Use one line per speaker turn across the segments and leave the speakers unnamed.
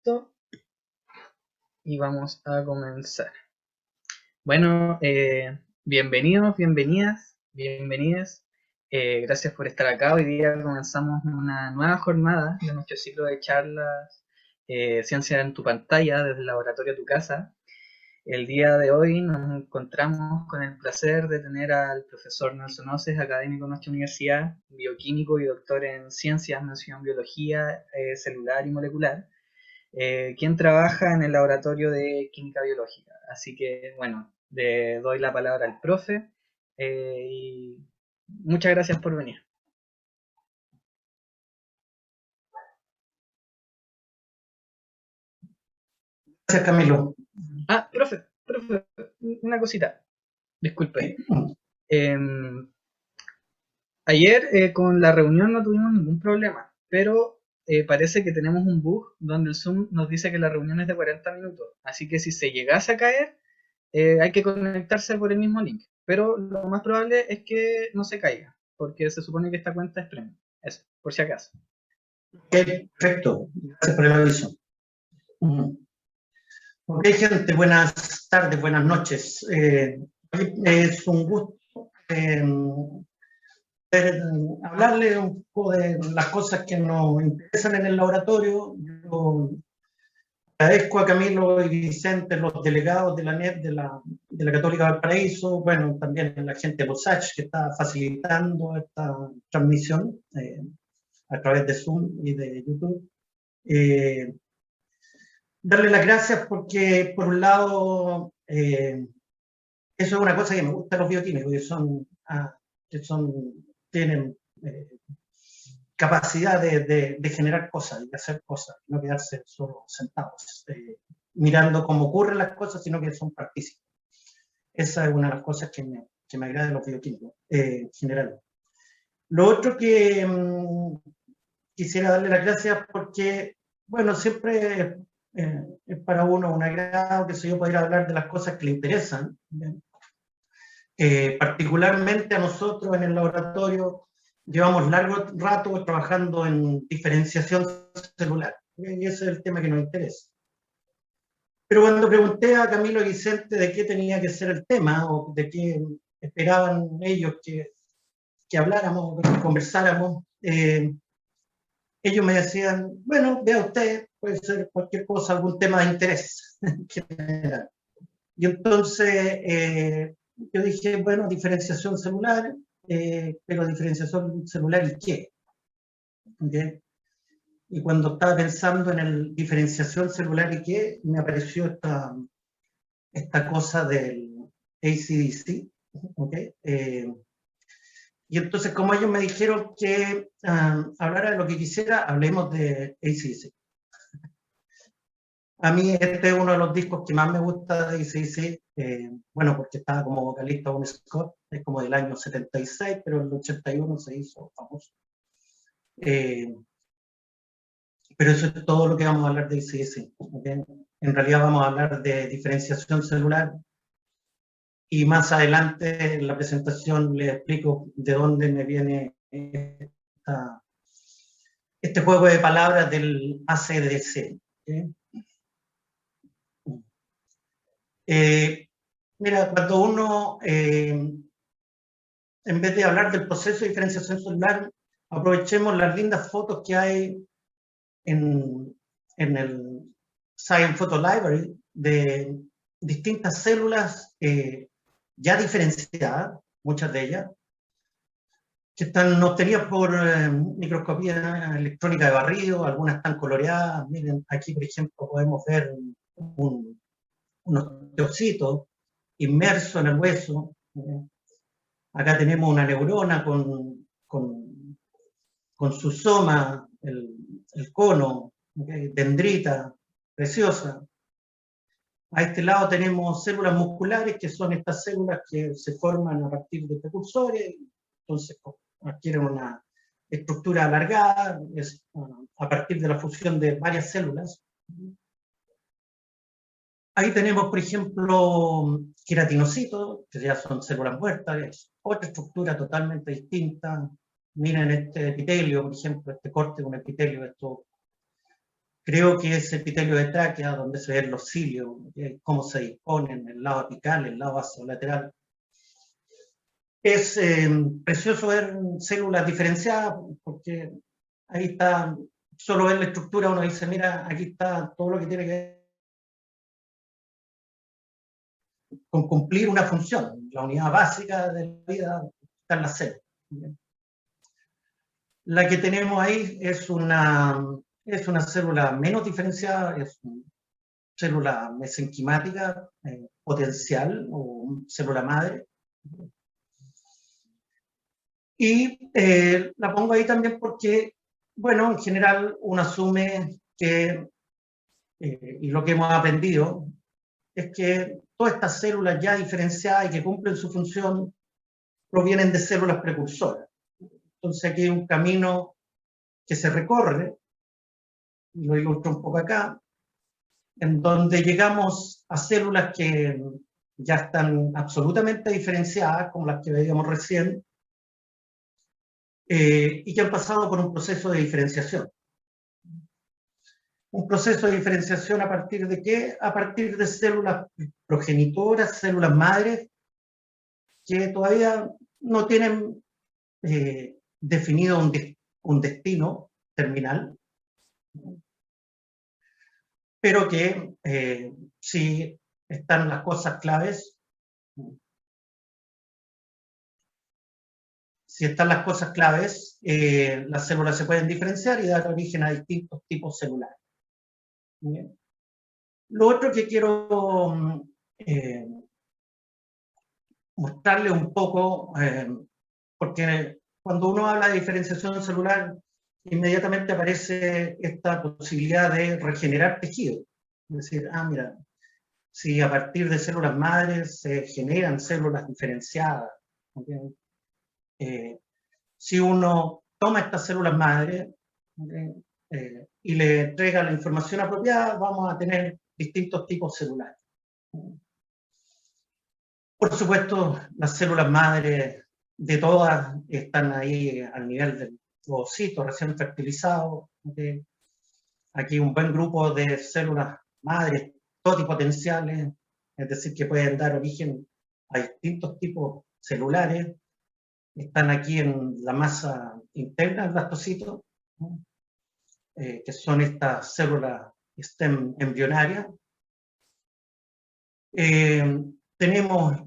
Listo. Y vamos a comenzar. Bueno, bienvenidos, bienvenidas, bienvenidas. Gracias por estar acá. Hoy día comenzamos una nueva jornada de nuestro ciclo de charlas Ciencia en tu pantalla desde el laboratorio a tu casa. El día de hoy nos encontramos con el placer de tener al profesor Nelson Oces, académico de nuestra universidad, bioquímico y doctor en ciencias, mención biología celular y molecular, quien trabaja en el laboratorio de química biológica. Así que, bueno, le doy la palabra al profe y muchas gracias por venir.
Gracias, Camilo.
Ah, profe, una cosita, disculpe. Ayer con la reunión no tuvimos ningún problema, pero parece que tenemos un bug donde el Zoom nos dice que la reunión es de 40 minutos. Así que si se llegase a caer, hay que conectarse por el mismo link. Pero lo más probable es que no se caiga, porque se supone que esta cuenta es premium. Eso, por si acaso.
Perfecto, gracias por el aviso. Ok, gente, buenas tardes, buenas noches. Es un gusto hablarle un poco de las cosas que nos interesan en el laboratorio. Yo agradezco a Camilo y Vicente, los delegados de la NEP de la Católica Valparaíso, bueno, también la gente de Bosach que está facilitando esta transmisión a través de Zoom y de YouTube. Darle las gracias porque, por un lado, eso es una cosa que me gusta de los bioquímicos, tienen capacidad de generar cosas y de hacer cosas, no quedarse solo sentados, mirando cómo ocurren las cosas, sino que son partícipes. Esa es una de las cosas que me agrada de los bioquímicos en general. Lo otro que quisiera darle las gracias porque, bueno, siempre es para uno un agrado, que se yo, poder hablar de las cosas que le interesan. Particularmente a nosotros en el laboratorio llevamos largo rato trabajando en diferenciación celular, y ese es el tema que nos interesa. Pero cuando pregunté a Camilo y Vicente de qué tenía que ser el tema, o de qué esperaban ellos que habláramos, que conversáramos, ellos me decían, bueno, vea usted, puede ser cualquier cosa, algún tema de interés. Y entonces yo dije, bueno, diferenciación celular, pero diferenciación celular ¿y qué? ¿Okay? Y cuando estaba pensando en el diferenciación celular ¿y qué? Me apareció esta cosa del ACDC, ¿okay? Y entonces, como ellos me dijeron que hablara de lo que quisiera, hablemos de ACDC. A mí este es uno de los discos que más me gusta de AC/DC, bueno, porque estaba como vocalista Bon Scott, es como del año 76, pero en el 81 se hizo famoso. Pero eso es todo lo que vamos a hablar de AC/DC. ¿Okay? En realidad vamos a hablar de diferenciación celular y más adelante en la presentación les explico de dónde me viene este juego de palabras del ACDC. ¿Okay? Mira, cuando uno, en vez de hablar del proceso de diferenciación celular, aprovechemos las lindas fotos que hay en el Science Photo Library de distintas células ya diferenciadas, muchas de ellas, que están obtenidas por microscopía electrónica de barrido, algunas están coloreadas. Miren, aquí por ejemplo podemos ver unos teocitos inmersos en el hueso. Acá tenemos una neurona con su soma, el cono, dendrita, preciosa. A este lado tenemos células musculares, que son estas células que se forman a partir de precursores, entonces adquieren una estructura alargada a partir de la fusión de varias células. Ahí tenemos, por ejemplo, queratinocitos, que ya son células muertas, es otra estructura totalmente distinta. Miren este epitelio, por ejemplo, este corte de un epitelio, esto Creo que ese epitelio de tráquea, donde se ven los cilios, cómo se disponen, el lado apical, el lado basolateral. Es precioso ver células diferenciadas, porque ahí está, solo ver la estructura, uno dice, mira, aquí está todo lo que tiene que ver con cumplir una función. La unidad básica de la vida está en la célula. La que tenemos ahí es una célula menos diferenciada, es una célula mesenquimática potencial o célula madre. Y la pongo ahí también porque, bueno, en general uno asume que, y lo que hemos aprendido, es que todas estas células ya diferenciadas y que cumplen su función provienen de células precursoras. Entonces aquí hay un camino que se recorre, y lo ilustro un poco acá, en donde llegamos a células que ya están absolutamente diferenciadas, como las que veíamos recién, y que han pasado por un proceso de diferenciación. Un proceso de diferenciación a partir de qué? A partir de células progenitoras, células madres, que todavía no tienen definido un destino terminal, pero que si están las cosas claves, las células se pueden diferenciar y dar origen a distintos tipos celulares. Bien. Lo otro que quiero mostrarle un poco, porque cuando uno habla de diferenciación celular, inmediatamente aparece esta posibilidad de regenerar tejido. Es decir, mira, si a partir de células madres se generan células diferenciadas, ¿okay? Si uno toma estas células madres, ¿okay? Y le entrega la información apropiada, vamos a tener distintos tipos celulares. Por supuesto, las células madres de todas están ahí al nivel del ovocito recién fertilizado. ¿Okay? Aquí un buen grupo de células madres totipotenciales, es decir, que pueden dar origen a distintos tipos celulares. Están aquí en la masa interna del blastocito, ¿no? Que son estas células stem embrionarias. Tenemos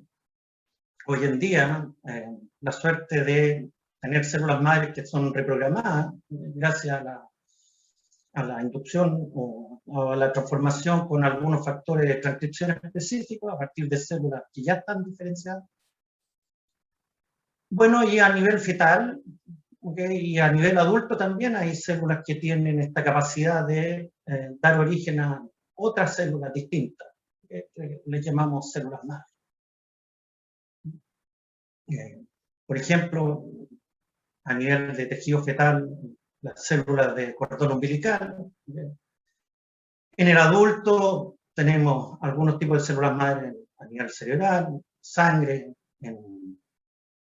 hoy en día la suerte de tener células madres que son reprogramadas gracias a la inducción o a la transformación con algunos factores de transcripción específicos a partir de células que ya están diferenciadas. Bueno, y a nivel fetal, ¿okay? Y a nivel adulto también hay células que tienen esta capacidad de dar origen a otras células distintas, que les llamamos células madre. Por ejemplo, a nivel de tejido fetal, las células de cordón umbilical. En el adulto tenemos algunos tipos de células madre a nivel cerebral, sangre,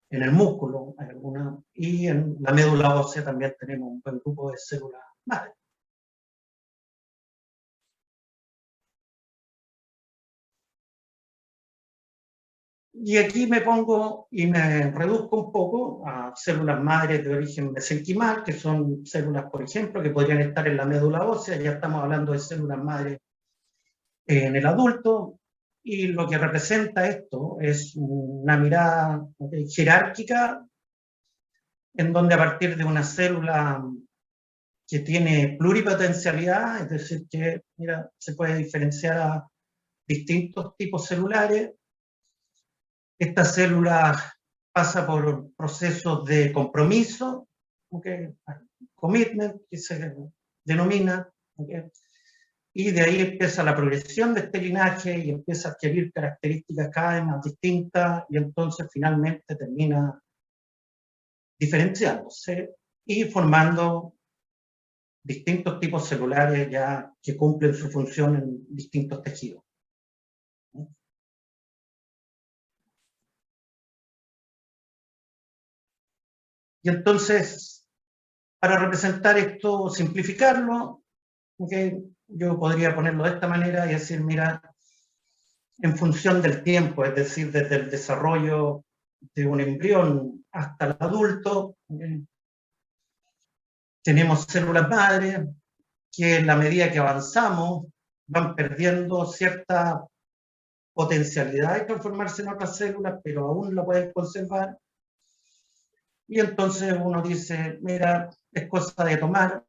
en el músculo, hay algunas, y en la médula ósea también tenemos un buen grupo de células madre. Y aquí me pongo y me reduzco un poco a células madres de origen mesenquimal, que son células, por ejemplo, que podrían estar en la médula ósea. Ya estamos hablando de células madres en el adulto, y lo que representa esto es una mirada jerárquica, en donde a partir de una célula que tiene pluripotencialidad, es decir, que mira, se puede diferenciar a distintos tipos celulares. Esta célula pasa por procesos de compromiso, ¿okay? Commitment, que se denomina, ¿okay? Y de ahí empieza la progresión de este linaje y empieza a adquirir características cada vez más distintas, y entonces finalmente termina diferenciándose y formando distintos tipos celulares ya que cumplen su función en distintos tejidos. Y entonces, para representar esto, simplificarlo, ¿okay? Yo podría ponerlo de esta manera y decir, mira, en función del tiempo, es decir, desde el desarrollo de un embrión hasta el adulto, tenemos células madre que en la medida que avanzamos van perdiendo cierta potencialidad de transformarse en otras células, pero aún la pueden conservar. Y entonces uno dice, mira, es cosa de tomar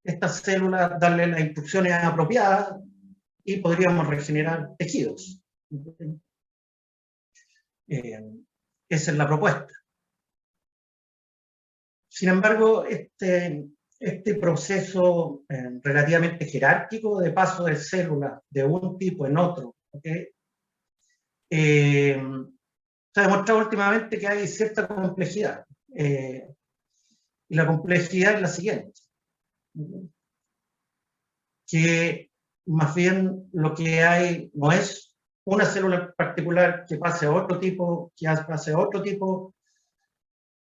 estas células, darle las instrucciones apropiadas y podríamos regenerar tejidos. Esa es la propuesta. Sin embargo, este proceso relativamente jerárquico de paso de células de un tipo en otro, ¿okay? Se ha demostrado últimamente que hay cierta complejidad. Y la complejidad es la siguiente, que más bien lo que hay no es una célula particular que pase a otro tipo, que pase a otro tipo,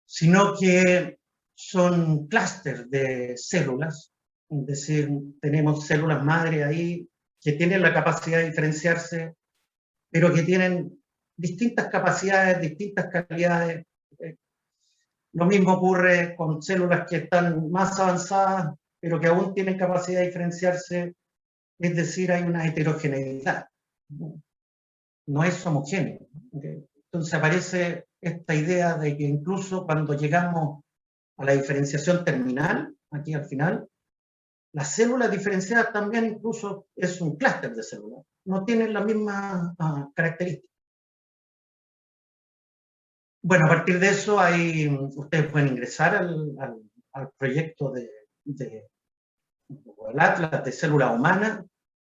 sino que son clústeres de células, es decir, tenemos células madre ahí que tienen la capacidad de diferenciarse, pero que tienen distintas capacidades, distintas calidades. Lo mismo ocurre con células que están más avanzadas, pero que aún tienen capacidad de diferenciarse, es decir, hay una heterogeneidad, no es homogéneo. Entonces aparece esta idea de que incluso cuando llegamos a la diferenciación terminal, aquí al final, las células diferenciadas también incluso es un clúster de células, no tienen la misma característica. Bueno, a partir de eso, ustedes pueden ingresar al proyecto del Atlas de célula humana.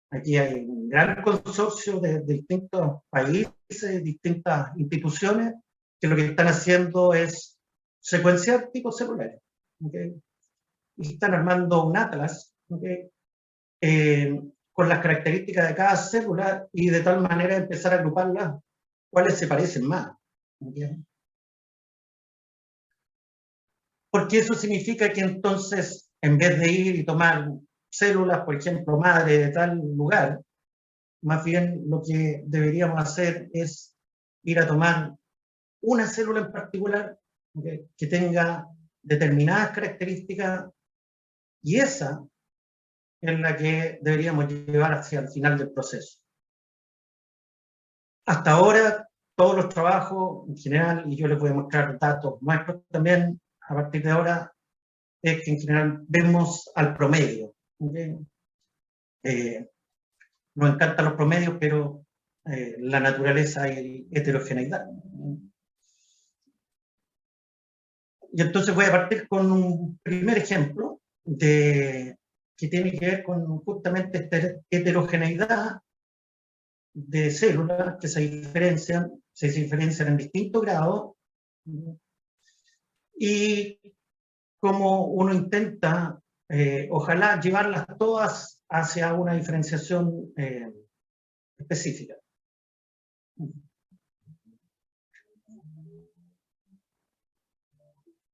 Aquí hay un gran consorcio de distintos países, distintas instituciones, que lo que están haciendo es secuenciar tipos celulares. ¿Okay? Y están armando un atlas, ¿okay? Con las características de cada célula y de tal manera empezar a agruparlas, cuáles se parecen más. ¿Okay? Porque eso significa que entonces, en vez de ir y tomar células, por ejemplo, madre de tal lugar, más bien lo que deberíamos hacer es ir a tomar una célula en particular, ¿okay? Que tenga determinadas características, y esa es la que deberíamos llevar hacia el final del proceso. Hasta ahora, todos los trabajos en general, y yo les voy a mostrar datos nuestros también, a partir de ahora, es que en general vemos al promedio. ¿Okay? Nos encantan los promedios, pero la naturaleza hay heterogeneidad. Y entonces voy a partir con un primer ejemplo que tiene que ver con justamente esta heterogeneidad de células que se diferencian en distintos grados, y cómo uno intenta, ojalá, llevarlas todas hacia una diferenciación específica.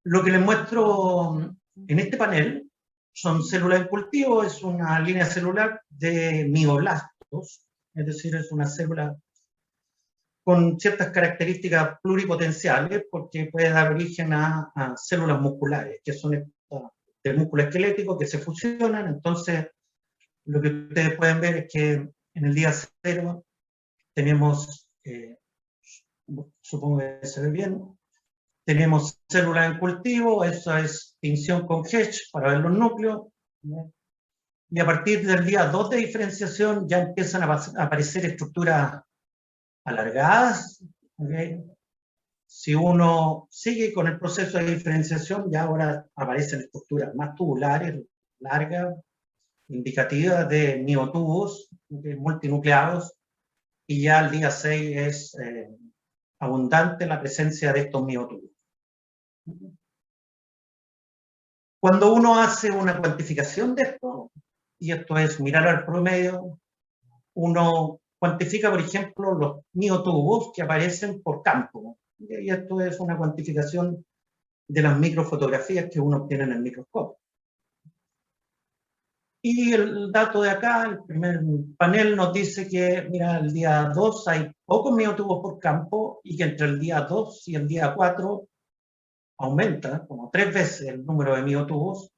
Lo que les muestro en este panel son células en cultivo, es una línea celular de mioblastos, es decir, es una célula con ciertas características pluripotenciales, porque puede dar origen a células musculares, que son del músculo esquelético que se fusionan. Entonces, lo que ustedes pueden ver es que en el día cero tenemos, supongo que se ve bien, tenemos células en cultivo, esa es tinción con Hedge para ver los núcleos, y a partir del día 2 de diferenciación ya empiezan a aparecer estructuras alargadas. ¿Okay? Si uno sigue con el proceso de diferenciación, ya ahora aparecen estructuras más tubulares, largas, indicativas de miotubos, multinucleados, y ya al día 6 es abundante la presencia de estos miotubos. Cuando uno hace una cuantificación de esto, y esto es mirar al promedio, uno cuantifica, por ejemplo, los miotubos que aparecen por campo. Y esto es una cuantificación de las microfotografías que uno obtiene en el microscopio. Y el dato de acá, el primer panel, nos dice que, mira, el día 2 hay pocos miotubos por campo y que entre el día 2 y el día 4 aumenta como 3 veces el número de miotubos,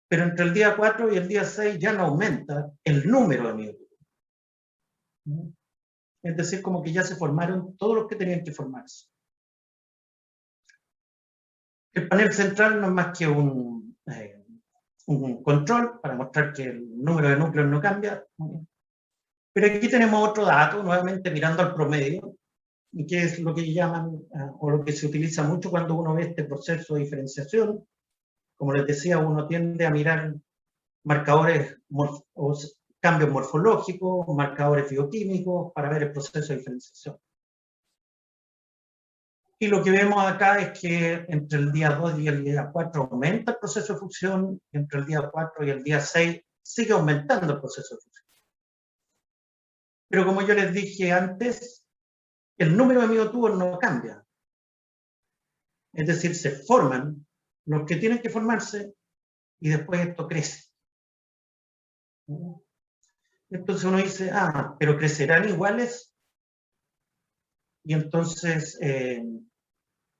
pero entre el día 4 y el día 6 ya no aumenta el número de miotubos. Es decir, como que ya se formaron todos los que tenían que formarse. El panel central no es más que un control para mostrar que el número de núcleos no cambia. Pero aquí tenemos otro dato, nuevamente mirando al promedio, que es lo que llaman, o lo que se utiliza mucho cuando uno ve este proceso de diferenciación. Como les decía, uno tiende a mirar marcadores o cambios morfológicos, marcadores bioquímicos, para ver el proceso de diferenciación. Y lo que vemos acá es que entre el día 2 y el día 4 aumenta el proceso de fusión, y entre el día 4 y el día 6 sigue aumentando el proceso de fusión. Pero como yo les dije antes, el número de miotubos no cambia. Es decir, se forman los que tienen que formarse y después esto crece. Entonces uno dice, pero crecerán iguales. Y entonces,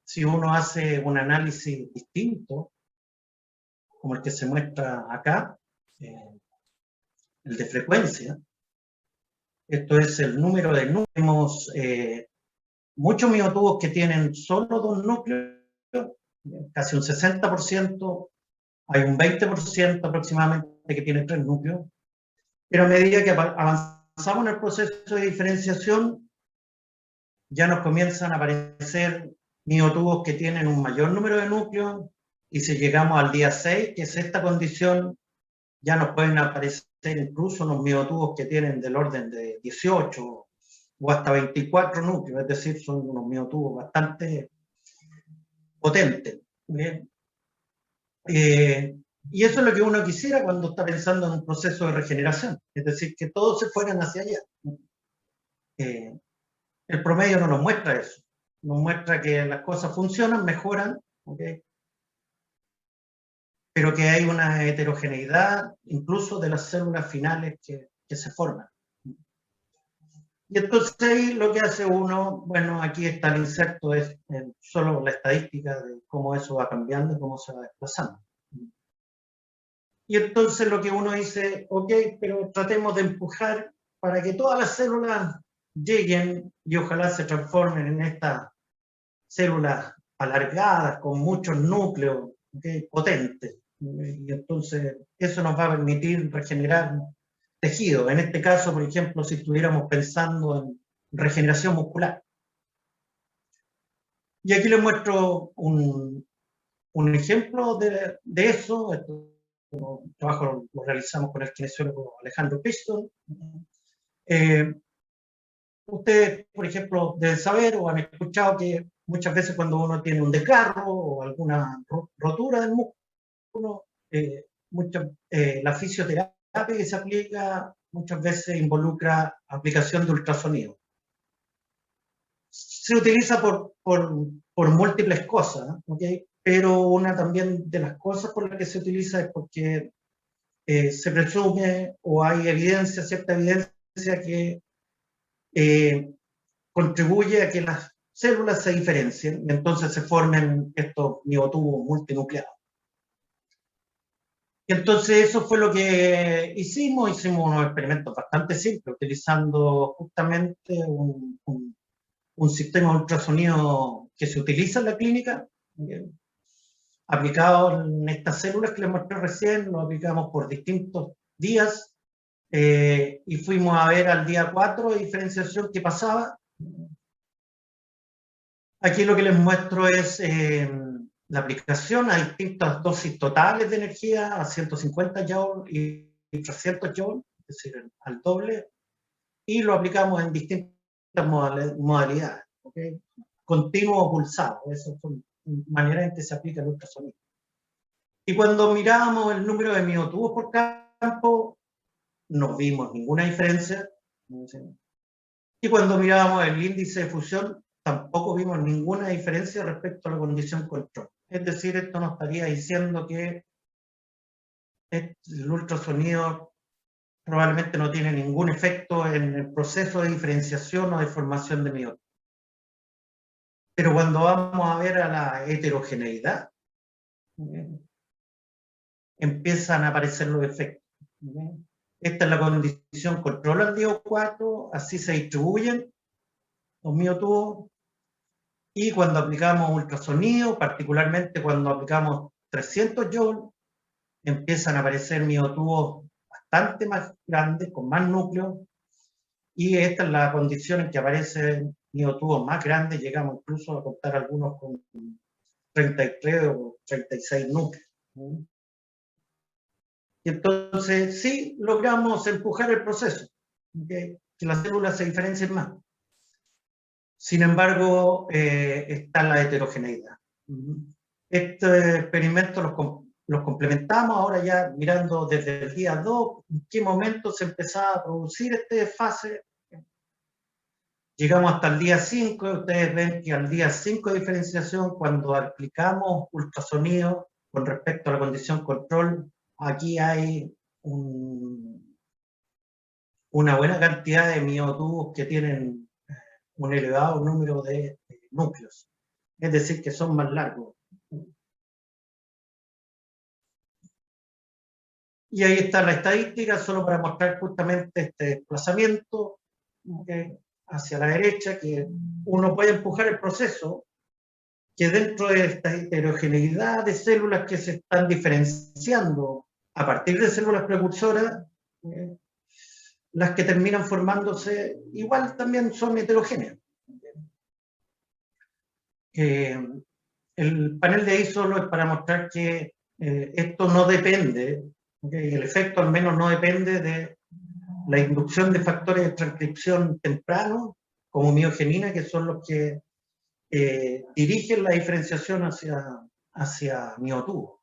si uno hace un análisis distinto, como el que se muestra acá, el de frecuencia, esto es el número de núcleos, muchos miotubos que tienen solo 2 núcleos, casi un 60%, hay un 20% aproximadamente que tiene 3 núcleos, pero a medida que avanzamos en el proceso de diferenciación, ya nos comienzan a aparecer miotubos que tienen un mayor número de núcleos, y si llegamos al día 6, que es esta condición, ya nos pueden aparecer incluso unos miotubos que tienen del orden de 18 o hasta 24 núcleos, es decir, son unos miotubos bastante potentes. ¿Bien? Y eso es lo que uno quisiera cuando está pensando en un proceso de regeneración, es decir, que todos se fueran hacia allá. El promedio no nos muestra eso, nos muestra que las cosas funcionan, mejoran, ¿okay? Pero que hay una heterogeneidad incluso de las células finales que se forman. Y entonces ahí lo que hace uno, bueno, aquí está el inserto, es solo la estadística de cómo eso va cambiando y cómo se va desplazando. Y entonces lo que uno dice, ok, pero tratemos de empujar para que todas las células lleguen y ojalá se transformen en estas células alargadas con muchos núcleos, ¿okay? Potentes. Y entonces eso nos va a permitir regenerar tejido. En este caso, por ejemplo, si estuviéramos pensando en regeneración muscular. Y aquí les muestro un ejemplo de eso. Este trabajo lo realizamos con el kinesiólogo Alejandro Piston. Ustedes, por ejemplo, deben saber o han escuchado que muchas veces cuando uno tiene un desgarro o alguna rotura del músculo, la fisioterapia que se aplica muchas veces involucra aplicación de ultrasonido. Se utiliza por múltiples cosas, ¿okay? Pero una también de las cosas por las que se utiliza es porque se presume o hay evidencia, cierta evidencia que contribuye a que las células se diferencien y entonces se formen estos miotubos multinucleados. Y entonces eso fue lo que hicimos unos experimentos bastante simples, utilizando justamente un sistema de ultrasonido que se utiliza en la clínica, aplicado en estas células que les mostré recién, lo aplicamos por distintos días, y fuimos a ver al día 4 de diferenciación qué pasaba. Aquí lo que les muestro es la aplicación a distintas dosis totales de energía, a 150 joules y 300 joules, es decir, al doble, y lo aplicamos en distintas modalidades, ¿okay? Continuo o pulsado, esa es la manera en que se aplica el ultrasonido. Y cuando mirábamos el número de miotubos por campo, no vimos ninguna diferencia. Y cuando mirábamos el índice de fusión, tampoco vimos ninguna diferencia respecto a la condición control. Es decir, esto nos estaría diciendo que el ultrasonido probablemente no tiene ningún efecto en el proceso de diferenciación o de formación de miotubos. Pero cuando vamos a ver a la heterogeneidad, empiezan a aparecer los efectos. Esta es la condición control al DO4, así se distribuyen los miotubos. Y cuando aplicamos ultrasonido, particularmente cuando aplicamos 300 joules, empiezan a aparecer miotubos bastante más grandes, con más núcleos. Y esta es la condición en que aparecen miotubos más grandes, llegamos incluso a contar algunos con 33 o 36 núcleos. Y entonces sí logramos empujar el proceso, que las células se diferencien más. Sin embargo, está la heterogeneidad. Este experimento los complementamos ahora ya mirando desde el día 2, en qué momento se empezaba a producir este desfase. Llegamos hasta el día 5, ustedes ven que al día 5 de diferenciación, cuando aplicamos ultrasonido con respecto a la condición control, aquí hay una buena cantidad de miotubos que tienen un elevado número de núcleos, es decir, que son más largos. Y ahí está la estadística, solo para mostrar justamente este desplazamiento hacia la derecha, que uno puede empujar el proceso, que dentro de esta heterogeneidad de células que se están diferenciando a partir de células precursoras, las que terminan formándose igual también son heterogéneas. El panel de ahí solo es para mostrar que esto no depende, el efecto al menos no depende de la inducción de factores de transcripción temprano, como miogenina, que son los que dirigen la diferenciación hacia miotubos.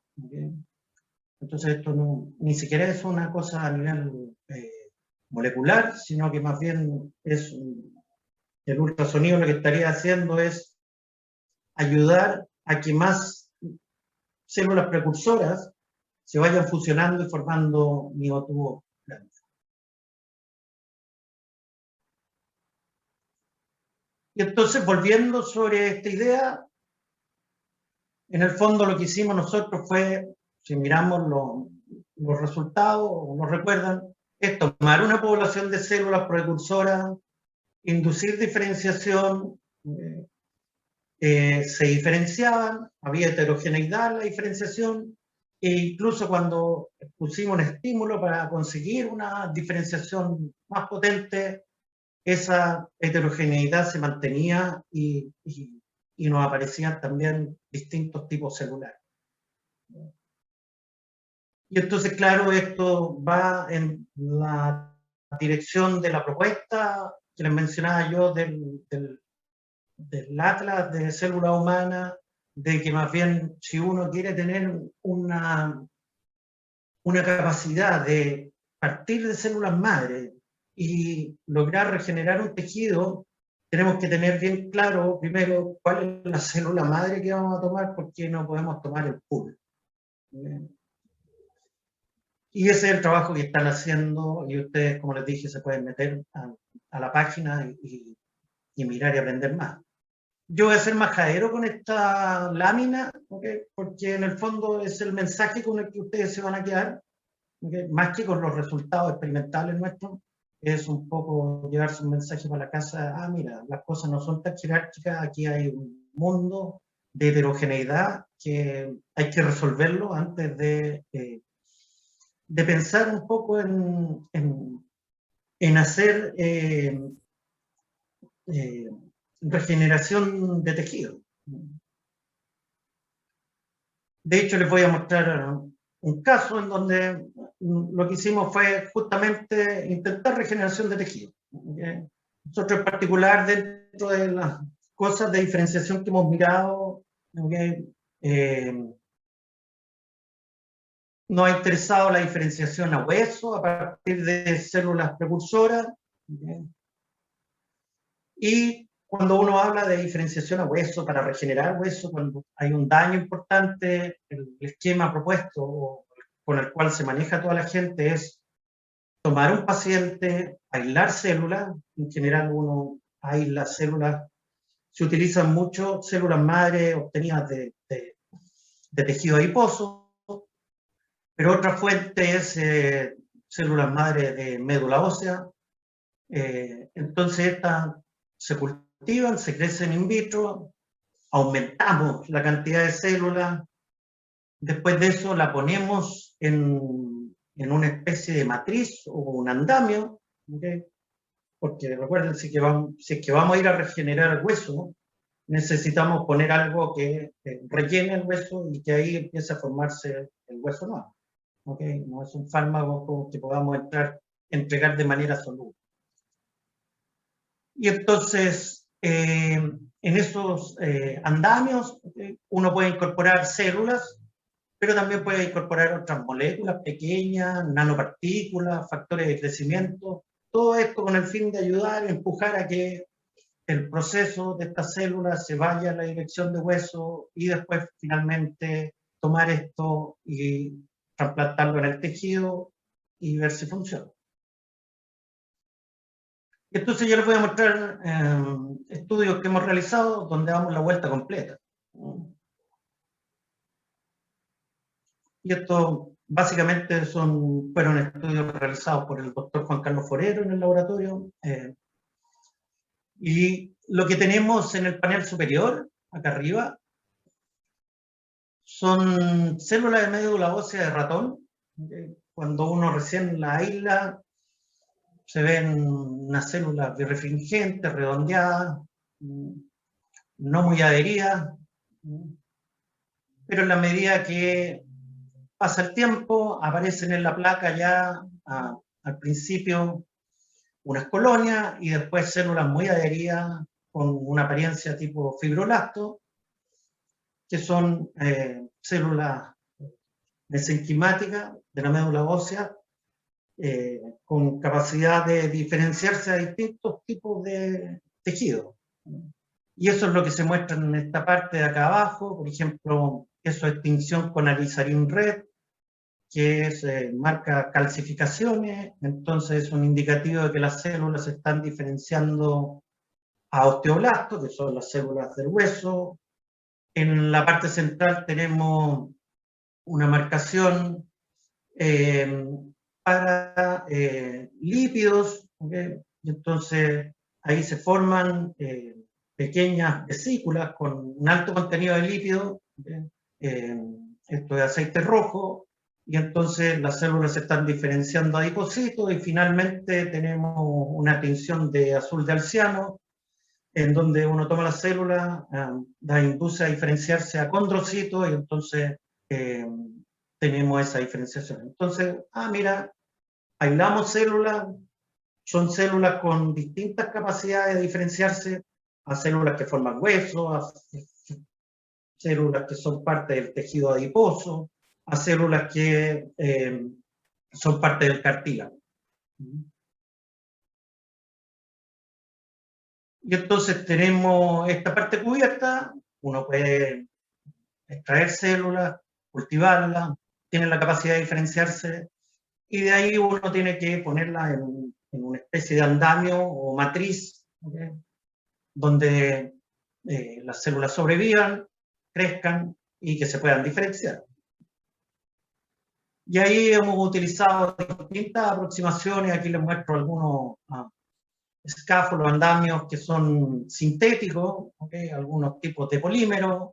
Entonces esto ni siquiera es una cosa a nivel molecular, sino que más bien es el ultrasonido lo que estaría haciendo es ayudar a que más células precursoras se vayan fusionando y formando miotubos grandes. Y entonces, volviendo sobre esta idea, en el fondo lo que hicimos nosotros fue, si miramos los resultados, o nos recuerdan, es tomar una población de células precursoras, inducir diferenciación, se diferenciaban, había heterogeneidad en la diferenciación, e incluso cuando pusimos un estímulo para conseguir una diferenciación más potente, esa heterogeneidad se mantenía y nos aparecían también distintos tipos celulares. Y entonces, claro, esto va en la dirección de la propuesta que les mencionaba yo del atlas de célula humana, de que más bien si uno quiere tener una capacidad de partir de células madre y lograr regenerar un tejido, tenemos que tener bien claro primero cuál es la célula madre que vamos a tomar, porque no podemos tomar el pool. Y ese es el trabajo que están haciendo, y ustedes, como les dije, se pueden meter a la página y mirar y aprender más. Yo voy a ser majadero con esta lámina, ¿okay? Porque en el fondo es el mensaje con el que ustedes se van a quedar, ¿okay? Más que con los resultados experimentales nuestros, es un poco llevarse un mensaje para la casa. Mira, las cosas no son tan jerárquicas, aquí hay un mundo de heterogeneidad que hay que resolverlo antes de pensar un poco en hacer regeneración de tejido. De hecho, les voy a mostrar un caso en donde lo que hicimos fue justamente intentar regeneración de tejido. Nosotros en particular, dentro de las cosas de diferenciación que hemos mirado, nos ha interesado la diferenciación a hueso a partir de células precursoras. Y cuando uno habla de diferenciación a hueso para regenerar hueso, cuando hay un daño importante, el esquema propuesto o con el cual se maneja toda la gente es tomar un paciente, aislar células. En general uno aísla células, se utilizan mucho células madre obtenidas de tejido adiposo, pero otra fuente es células madre de médula ósea. Entonces estas se cultivan, se crecen in vitro, aumentamos la cantidad de células, después de eso la ponemos en una especie de matriz o un andamio, ¿okay? Porque recuerden, si es que vamos a ir a regenerar el hueso, necesitamos poner algo que rellene el hueso y que ahí empiece a formarse el hueso nuevo. ¿Okay? No es un fármaco que podamos entregar de manera soluble. Y entonces, en esos andamios, uno puede incorporar células, pero también puede incorporar otras moléculas pequeñas, nanopartículas, factores de crecimiento, todo esto con el fin de ayudar, empujar a que el proceso de estas células se vaya en la dirección de hueso y después finalmente tomar esto y trasplantarlo en el tejido y ver si funciona. Entonces yo les voy a mostrar estudios que hemos realizado donde damos la vuelta completa. Y esto básicamente fueron estudios realizados por el doctor Juan Carlos Forero en el laboratorio. Y lo que tenemos en el panel superior, acá arriba, son células de médula ósea de ratón. Cuando uno recién la aísla, se ven unas células birrefringentes, redondeadas, no muy adheridas, pero en la medida que pasa el tiempo, aparecen en la placa ya al principio unas colonias y después células muy adheridas con una apariencia tipo fibroblasto, que son células mesenquimáticas de la médula ósea, con capacidad de diferenciarse a distintos tipos de tejidos. Y eso es lo que se muestra en esta parte de acá abajo, por ejemplo, eso es extinción con alizarin red, que marca calcificaciones, entonces es un indicativo de que las células se están diferenciando a osteoblastos, que son las células del hueso. En la parte central tenemos una marcación para lípidos, ¿okay? Y entonces ahí se forman pequeñas vesículas con un alto contenido de lípidos, ¿okay? Esto es aceite rojo, y entonces las células se están diferenciando a adipocitos, y finalmente tenemos una tinción de azul de alciano, en donde uno toma la célula, la induce a diferenciarse a condrocitos, y entonces tenemos esa diferenciación. Entonces, mira, aislamos células, son células con distintas capacidades de diferenciarse, a células que forman huesos, a células que son parte del tejido adiposo, a células que son parte del cartílago. Y entonces tenemos esta parte cubierta, uno puede extraer células, cultivarlas, tiene la capacidad de diferenciarse, y de ahí uno tiene que ponerla en una especie de andamio o matriz, ¿okay? Donde las células sobrevivan, crezcan y que se puedan diferenciar. Y ahí hemos utilizado distintas aproximaciones, aquí les muestro algunos escáfolos, andamios que son sintéticos, ¿okay? Algunos tipos de polímeros.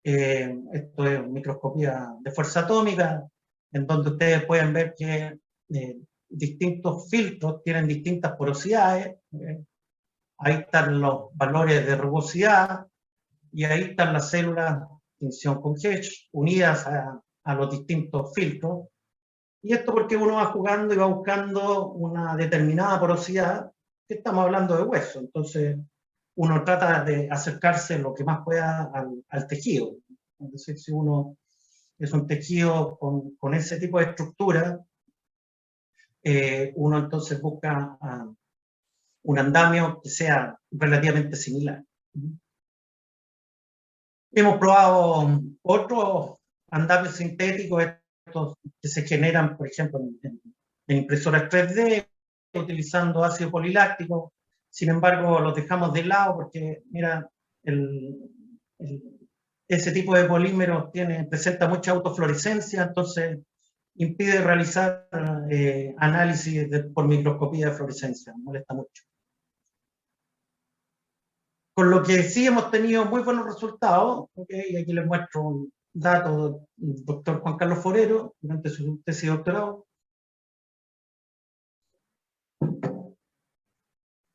Esto es microscopía de fuerza atómica, en donde ustedes pueden ver que distintos filtros tienen distintas porosidades. ¿Okay? Ahí están los valores de rugosidad, y ahí están las células tinción con Hedge unidas a los distintos filtros. Y esto porque uno va jugando y va buscando una determinada porosidad, que estamos hablando de hueso, entonces uno trata de acercarse lo que más pueda al tejido. Es decir, si uno es un tejido con ese tipo de estructura, uno entonces busca un andamio que sea relativamente similar. Hemos probado otros andamios sintéticos, que se generan, por ejemplo, en impresoras 3D, utilizando ácido poliláctico. Sin embargo, los dejamos de lado porque, mira, ese tipo de polímeros presenta mucha autofluorescencia, entonces impide realizar análisis por microscopía de fluorescencia, molesta mucho. Con lo que sí hemos tenido muy buenos resultados, y aquí les muestro un dato del doctor Juan Carlos Forero durante su tesis de doctorado,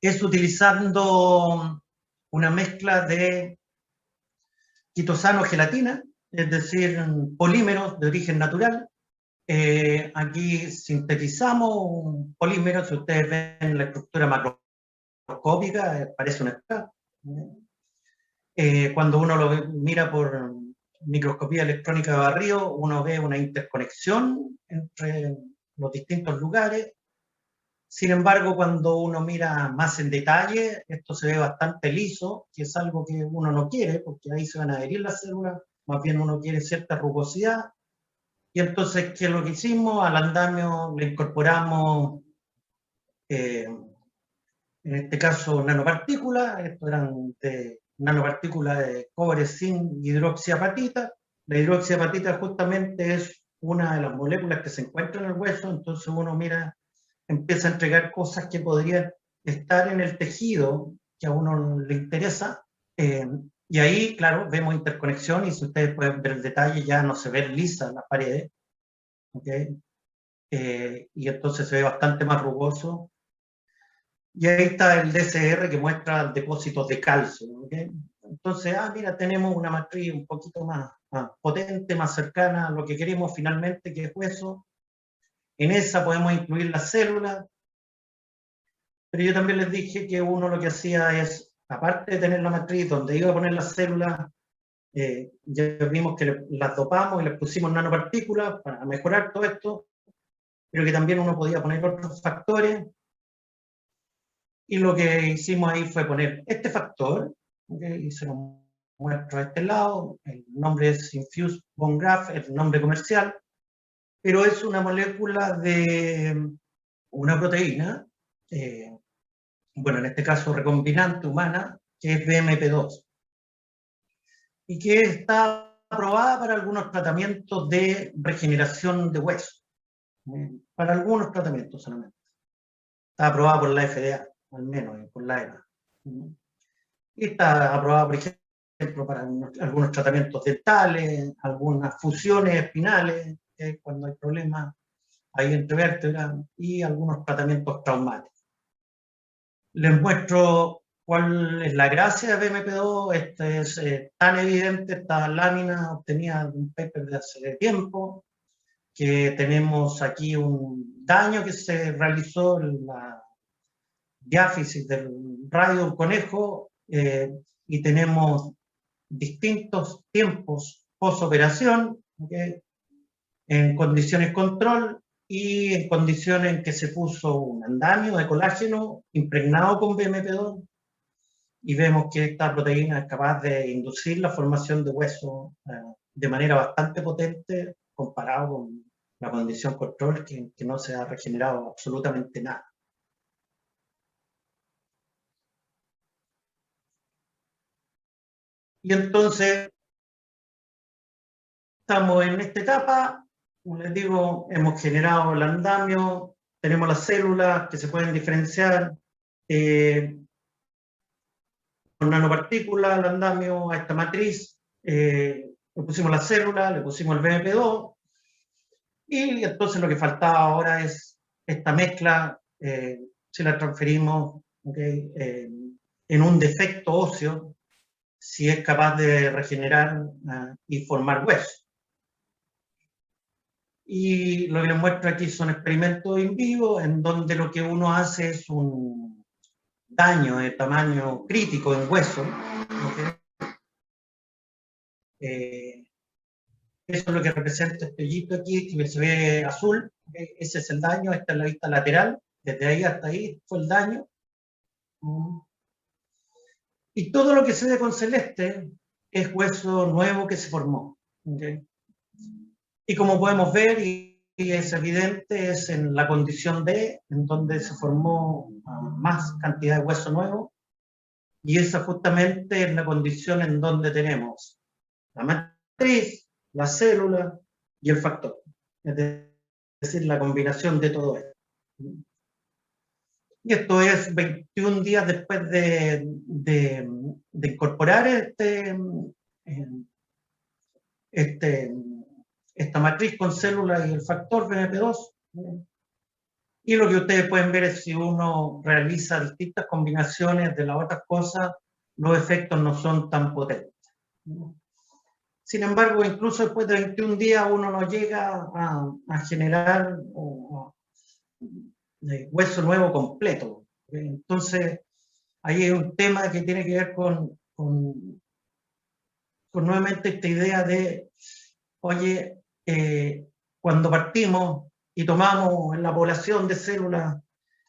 es utilizando una mezcla de quitosano-gelatina, es decir, polímeros de origen natural. Aquí sintetizamos un polímero, si ustedes ven la estructura macroscópica, parece una escala. Cuando uno lo mira por microscopía electrónica de barrido, uno ve una interconexión entre los distintos lugares. Sin embargo, cuando uno mira más en detalle, esto se ve bastante liso, que es algo que uno no quiere, porque ahí se van a adherir las células, más bien uno quiere cierta rugosidad. Y entonces, ¿qué es lo que hicimos? Al andamio le incorporamos, en este caso, nanopartículas. Estos eran nanopartículas de cobre, zinc, hidroxiapatita. La hidroxiapatita justamente es una de las moléculas que se encuentra en el hueso, entonces uno mira, empieza a entregar cosas que podrían estar en el tejido que a uno le interesa, y ahí, claro, vemos interconexión, y si ustedes pueden ver el detalle, ya no se ven lisas las paredes, ¿okay? Y entonces se ve bastante más rugoso. Y ahí está el DCR que muestra depósitos de calcio, ¿okay? Entonces, mira, tenemos una matriz un poquito más potente, más cercana a lo que queremos finalmente, que es hueso. En esa podemos incluir las células, pero yo también les dije que uno lo que hacía es, aparte de tener la matriz donde iba a poner las células, ya vimos que las dopamos y les pusimos nanopartículas para mejorar todo esto, pero que también uno podía poner otros factores, y lo que hicimos ahí fue poner este factor, ¿okay? Y se lo muestro a este lado, el nombre es Infuse Bone Graft, el nombre comercial, pero es una molécula de una proteína, bueno, en este caso recombinante humana, que es BMP2, y que está aprobada para algunos tratamientos de regeneración de hueso, para algunos tratamientos solamente. Está aprobada por la FDA, al menos, por la EMA. Y está aprobada, por ejemplo, para algunos tratamientos dentales, algunas fusiones espinales, cuando hay problemas ahí entre vértebras, y algunos tratamientos traumáticos. Les muestro cuál es la gracia de BMP2. Este es tan evidente, esta lámina obtenida de un paper de hace tiempo, que tenemos aquí un daño que se realizó en la diáfisis del radio de un conejo, y tenemos distintos tiempos posoperación, ¿okay? En condiciones control y en condiciones en que se puso un andamio de colágeno impregnado con BMP2, y vemos que esta proteína es capaz de inducir la formación de hueso de manera bastante potente, comparado con la condición control, que no se ha regenerado absolutamente nada. Y entonces, estamos en esta etapa, como les digo, hemos generado el andamio, tenemos las células que se pueden diferenciar con nanopartículas, el andamio a esta matriz, le pusimos las células, le pusimos el BMP2, y entonces lo que faltaba ahora es esta mezcla, si la transferimos, ¿okay? En un defecto óseo, si es capaz de regenerar y formar hueso. Y lo que les muestro aquí son experimentos in vivo, en donde lo que uno hace es un daño de tamaño crítico en hueso, ¿okay? Eso es lo que representa este hoyito aquí, que se ve azul, ¿okay? Ese es el daño, esta es la vista lateral, desde ahí hasta ahí fue el daño. Y todo lo que se ve con celeste es hueso nuevo que se formó, ¿okay? Y como podemos ver, y es evidente, es en la condición D, en donde se formó más cantidad de hueso nuevo, y esa justamente es la condición en donde tenemos la matriz, la célula y el factor. Es decir, la combinación de todo esto. Y esto es 21 días después de incorporar esta matriz con célula y el factor BMP2. Y lo que ustedes pueden ver es si uno realiza distintas combinaciones de las otras cosas, los efectos no son tan potentes. Sin embargo, incluso después de 21 días uno no llega a generar hueso nuevo completo. Entonces, ahí hay un tema que tiene que ver con nuevamente esta idea de, oye, cuando partimos y tomamos en la población de células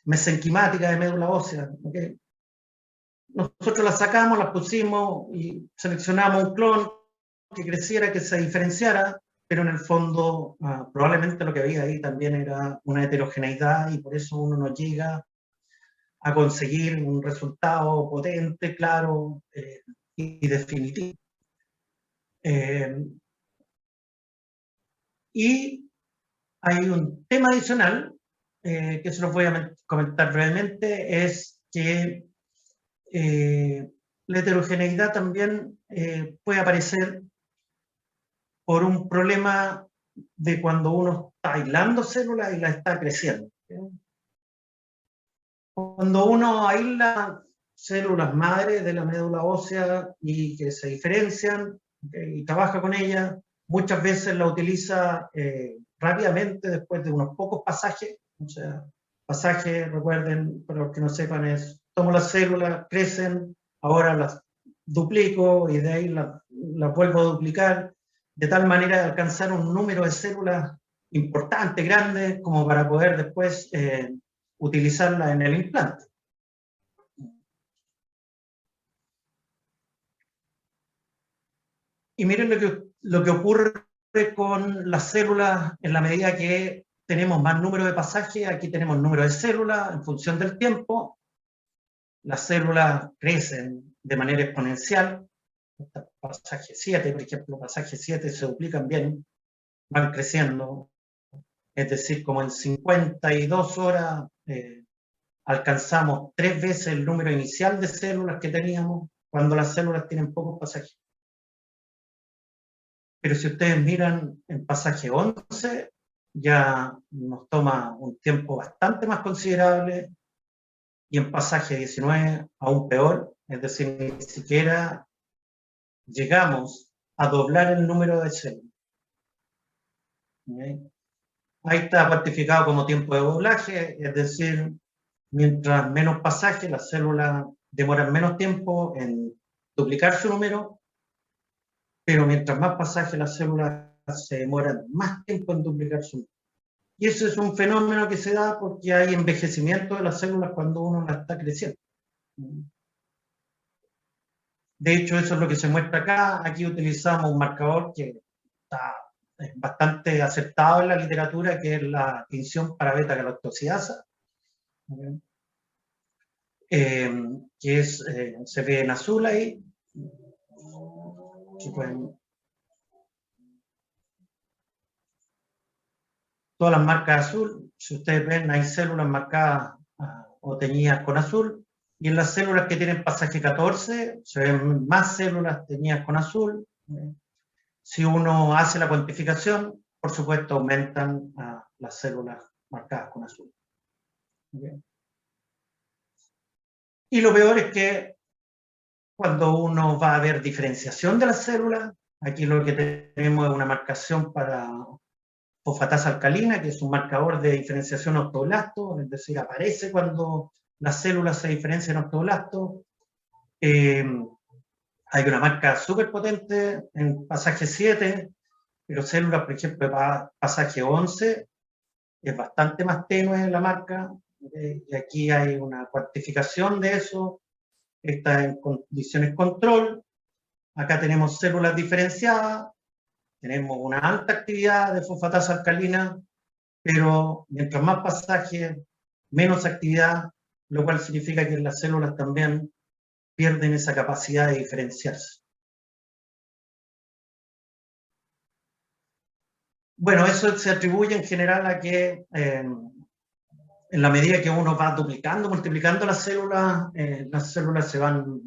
mesenquimáticas de médula ósea, ¿okay? Nosotros las sacamos, las pusimos y seleccionamos un clon que creciera, que se diferenciara, pero en el fondo probablemente lo que había ahí también era una heterogeneidad y por eso uno no llega a conseguir un resultado potente, claro y definitivo. Y hay un tema adicional que se los voy a comentar brevemente, es que la heterogeneidad también puede aparecer por un problema de cuando uno está aislando células y las está creciendo. Cuando uno aísla células madres de la médula ósea y que se diferencian y trabaja con ellas, muchas veces la utiliza rápidamente después de unos pocos pasajes. O sea, pasajes, recuerden, para los que no sepan, es tomo las células, crecen, ahora las duplico y de ahí las vuelvo a duplicar, de tal manera de alcanzar un número de células importante, grande, como para poder después utilizarla en el implante. Y miren lo que ocurre con las células en la medida que tenemos más número de pasajes. Aquí tenemos número de células en función del tiempo. Las células crecen de manera exponencial. Pasaje 7, por ejemplo, pasaje 7 se duplican bien, van creciendo. Es decir, como en 52 horas alcanzamos 3 veces el número inicial de células que teníamos cuando las células tienen pocos pasajes. Pero si ustedes miran en pasaje 11, ya nos toma un tiempo bastante más considerable, y en pasaje 19 aún peor, es decir, ni siquiera llegamos a doblar el número de células. ¿Okay? Ahí está cuantificado como tiempo de doblaje, es decir, mientras menos pasaje, las células demoran menos tiempo en duplicar su número, pero mientras más pasaje, las células se demoran más tiempo en duplicar su número. Y eso es un fenómeno que se da porque hay envejecimiento de las células cuando uno las está creciendo. De hecho, eso es lo que se muestra acá. Aquí utilizamos un marcador que está bastante aceptado en la literatura, que es la tinción para beta-galactosidasa, que se ve en azul ahí. Todas las marcas azul, si ustedes ven, hay células marcadas o teñidas con azul, y en las células que tienen pasaje 14 se ven más células teñidas con azul. Si uno hace la cuantificación, por supuesto aumentan las células marcadas con azul. Y lo peor es que cuando uno va a ver diferenciación de las células, aquí lo que tenemos es una marcación para fosfatasa alcalina, que es un marcador de diferenciación octoblasto, es decir, aparece cuando las células se diferencian en octoblasto. Hay una marca súper potente en pasaje 7, pero células, por ejemplo, pasaje 11, es bastante más tenue la marca, y aquí hay una cuantificación de eso. Está en condiciones control. Acá tenemos células diferenciadas, tenemos una alta actividad de fosfatasa alcalina, pero mientras más pasaje, menos actividad, lo cual significa que las células también pierden esa capacidad de diferenciarse. Bueno, eso se atribuye en general a que en la medida que uno va duplicando, multiplicando las células se van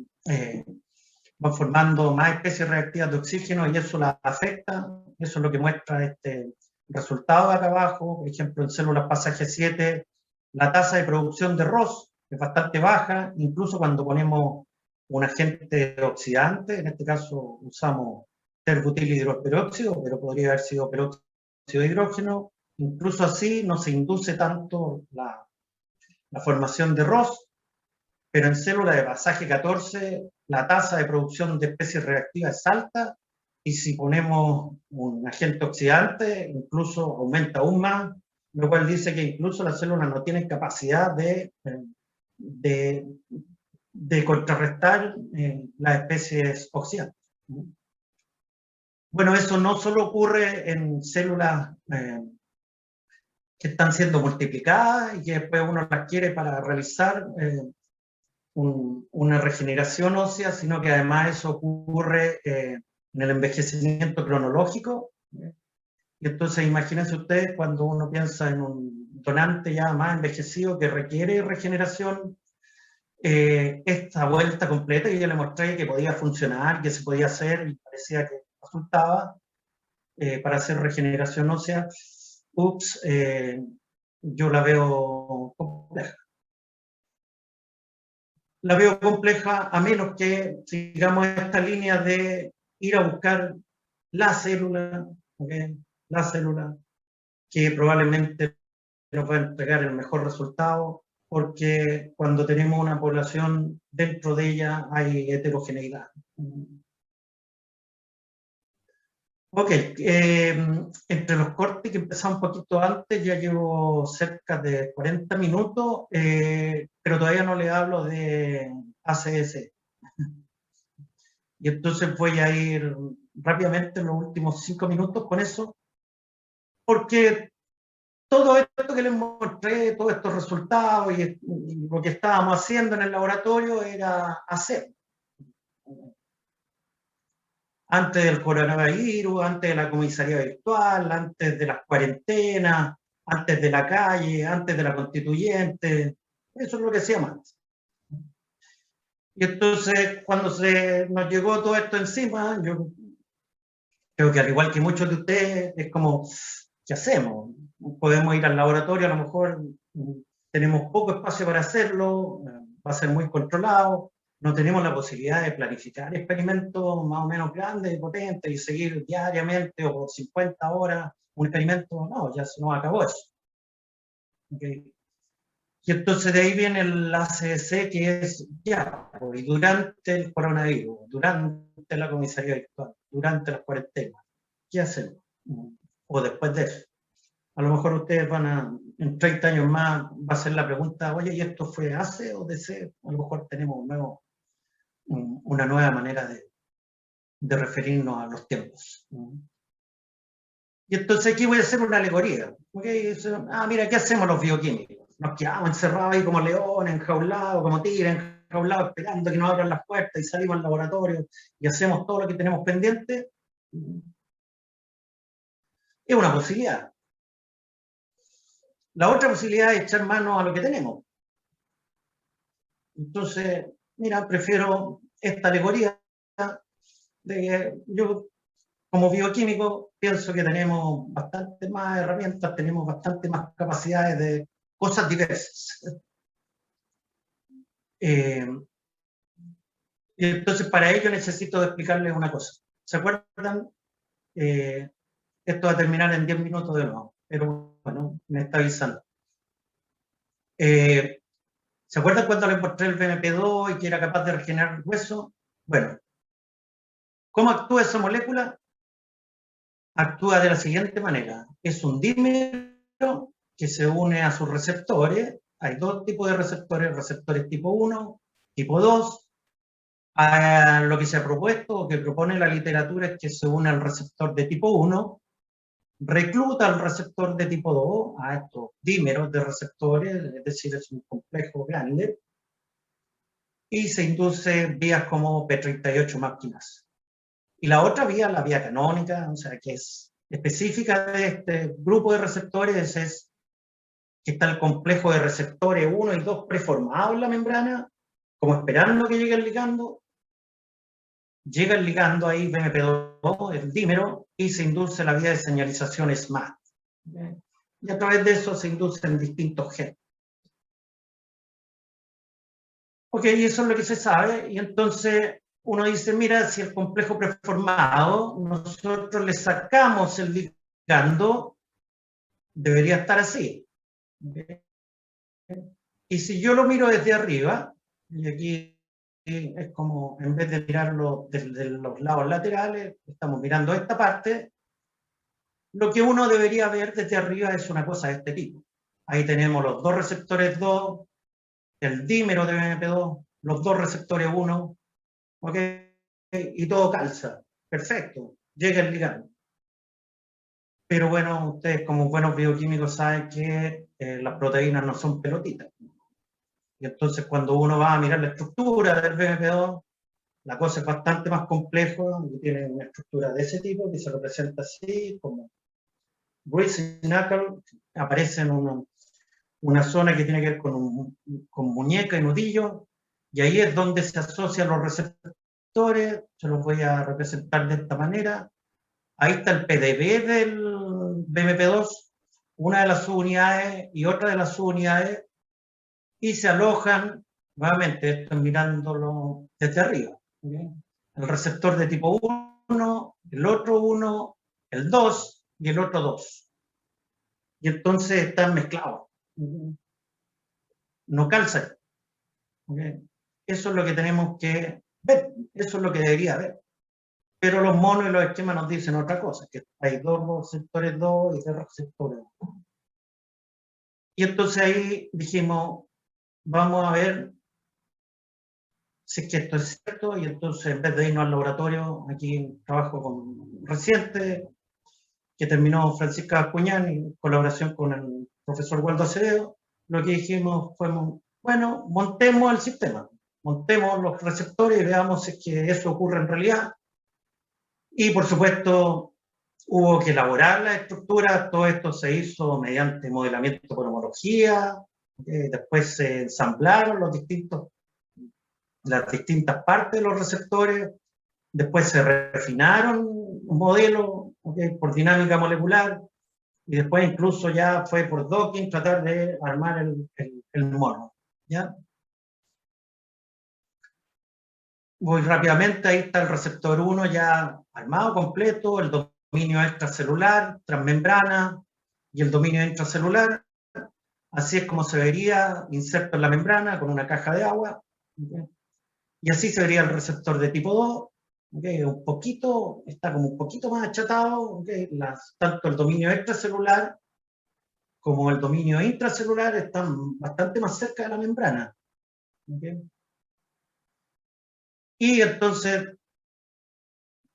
formando más especies reactivas de oxígeno y eso las afecta. Eso es lo que muestra este resultado de acá abajo. Por ejemplo, en células pasaje 7, la tasa de producción de ROS es bastante baja, incluso cuando ponemos un agente oxidante, en este caso usamos terbutilhidroperóxido, pero podría haber sido peróxido de hidrógeno. Incluso así no se induce tanto la formación de ROS, pero en células de pasaje 14 la tasa de producción de especies reactivas es alta, y si ponemos un agente oxidante incluso aumenta aún más, lo cual dice que incluso las células no tienen capacidad de contrarrestar las especies oxidantes. Bueno, eso no solo ocurre en células que están siendo multiplicadas y que después uno las quiere para realizar una regeneración ósea, sino que además eso ocurre en el envejecimiento cronológico. Y entonces imagínense ustedes cuando uno piensa en un donante ya más envejecido que requiere regeneración, esta vuelta completa, y yo le mostré que podía funcionar, que se podía hacer y parecía que resultaba para hacer regeneración ósea. Yo la veo compleja. La veo compleja a menos que sigamos esta línea de ir a buscar la célula, ¿okay? La célula que probablemente nos va a entregar el mejor resultado, porque cuando tenemos una población, dentro de ella hay heterogeneidad. Ok, entre los cortes que empezamos un poquito antes, ya llevo cerca de 40 minutos, pero todavía no le hablo de ACS. Y entonces voy a ir rápidamente en los últimos 5 minutos con eso, porque todo esto que les mostré, todos estos resultados y lo que estábamos haciendo en el laboratorio era hacer. Antes del coronavirus, antes de la comisaría virtual, antes de las cuarentenas, antes de la calle, antes de la constituyente. Eso es lo que hacíamos antes. Y entonces, cuando nos llegó todo esto encima, yo creo que al igual que muchos de ustedes, es como, ¿qué hacemos? Podemos ir al laboratorio, a lo mejor tenemos poco espacio para hacerlo, va a ser muy controlado, no tenemos la posibilidad de planificar experimentos más o menos grandes y potentes y seguir diariamente o por 50 horas un experimento. No, ya se nos acabó eso. Okay. Y entonces de ahí viene el ACC, que es ya, y durante el coronavirus, durante la comisaría virtual, durante las cuarentenas, ¿qué hacemos? O después de eso. A lo mejor ustedes en 30 años más, va a ser la pregunta, oye, ¿y esto fue AC o DC? A lo mejor tenemos una nueva manera de referirnos a los tiempos. Y entonces aquí voy a hacer una alegoría. ¿Okay? Mira, ¿qué hacemos los bioquímicos? Nos quedamos encerrados ahí como leones, enjaulados, como tigres, enjaulados, esperando que nos abran las puertas y salimos al laboratorio y hacemos todo lo que tenemos pendiente. Es una posibilidad. La otra posibilidad es echar mano a lo que tenemos. Entonces, mira, prefiero esta alegoría de que yo, como bioquímico, pienso que tenemos bastante más herramientas, tenemos bastante más capacidades de cosas diversas. Y entonces, para ello necesito explicarles una cosa. ¿Se acuerdan? Esto va a terminar en 10 minutos de nuevo, pero bueno, me está avisando. ¿Se acuerdan cuando les mostré el BMP2 y que era capaz de regenerar el hueso? Bueno, ¿cómo actúa esa molécula? Actúa de la siguiente manera. Es un dímero que se une a sus receptores. Hay dos tipos de receptores tipo 1, tipo 2. Lo que se ha propuesto, o que propone la literatura, es que se une al receptor de tipo 1, recluta al receptor de tipo 2, a estos dímeros de receptores, es decir, es un complejo grande, y se induce vías como P38 máquinas. Y la otra vía, la vía canónica, o sea, que es específica de este grupo de receptores, es que está el complejo de receptores 1 y 2 preformado en la membrana, como esperando que llegue el ligando. Llega el ligando ahí, BMP2, el dímero, y se induce la vía de señalización SMAD. Y a través de eso se inducen distintos genes. Ok, y eso es lo que se sabe, y entonces uno dice, mira, si el complejo preformado, nosotros le sacamos el ligando, debería estar así. Y si yo lo miro desde arriba, y aquí es como, en vez de mirarlo desde los lados laterales, estamos mirando esta parte, lo que uno debería ver desde arriba es una cosa de este tipo. Ahí tenemos los dos receptores 2, el dímero de BMP2, los dos receptores 1, ¿ok? Y todo calza. Perfecto. Llega el ligando. Pero bueno, ustedes como buenos bioquímicos saben que las proteínas no son pelotitas. Y entonces cuando uno va a mirar la estructura del BMP2, la cosa es bastante más compleja, y tiene una estructura de ese tipo que se representa así, como Greasy Knuckle, aparece en una zona que tiene que ver con muñeca y nudillo, y ahí es donde se asocian los receptores. Se los voy a representar de esta manera. Ahí está el PDB del BMP2, una de las subunidades y otra de las subunidades, y se alojan, nuevamente, estoy mirándolo desde arriba, ¿okay? El receptor de tipo 1, el otro 1, el 2 y el otro 2. Y entonces están mezclados. No calzan. ¿Okay? Eso es lo que tenemos que ver, eso es lo que debería haber. Pero los monos y los esquemas nos dicen otra cosa, que hay dos receptores 2 y dos receptores 1. Y entonces ahí dijimos, vamos a ver si es que esto es cierto, y entonces en vez de irnos al laboratorio, aquí trabajo con reciente, que terminó Francisca Acuñán en colaboración con el profesor Waldo Acevedo, lo que dijimos fue, bueno, montemos el sistema, montemos los receptores y veamos si es que eso ocurre en realidad. Y por supuesto, hubo que elaborar la estructura, todo esto se hizo mediante modelamiento por homología, después se ensamblaron las distintas partes de los receptores, después se refinaron un modelo, ¿okay?, por dinámica molecular, y después incluso ya fue por docking tratar de armar el mono. ¿Ya? Voy rápidamente, ahí está el receptor 1 ya armado, completo, el dominio extracelular, transmembrana y el dominio intracelular. Así es como se vería inserto en la membrana con una caja de agua. ¿Okay? Y así se vería el receptor de tipo 2. ¿Okay? Un poquito, está como un poquito más achatado. ¿Okay? Tanto el dominio extracelular como el dominio intracelular están bastante más cerca de la membrana. ¿Okay? Y entonces,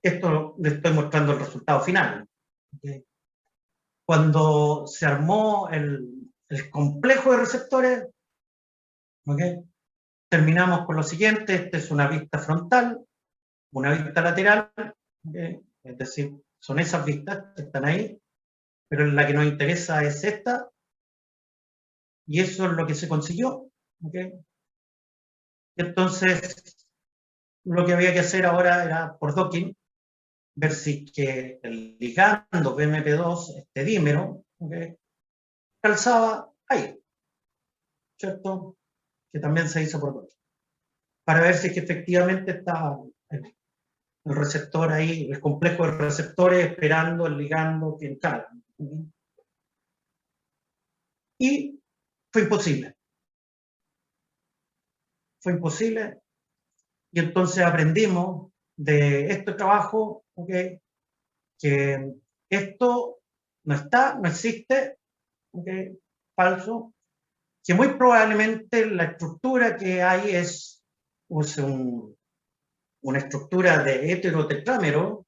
esto le estoy mostrando el resultado final. ¿Okay? Cuando se armó el complejo de receptores, ¿okay?, terminamos con lo siguiente. Esta es una vista frontal, una vista lateral, ¿okay?, es decir, son esas vistas que están ahí, pero la que nos interesa es esta, y eso es lo que se consiguió. ¿Okay? Entonces, lo que había que hacer ahora era, por docking, ver si que el ligando BMP2, este dímero, ¿okay?, calzaba ahí, ¿cierto? Que también se hizo por docking, para ver si es que efectivamente estaba el receptor ahí, el complejo de receptores esperando el ligando que encara. Y fue imposible. Fue imposible. Y entonces aprendimos de este trabajo, ¿okay?, que esto no está, no existe, ¿okay?, falso, que muy probablemente la estructura que hay es un una estructura de heterotetrámero,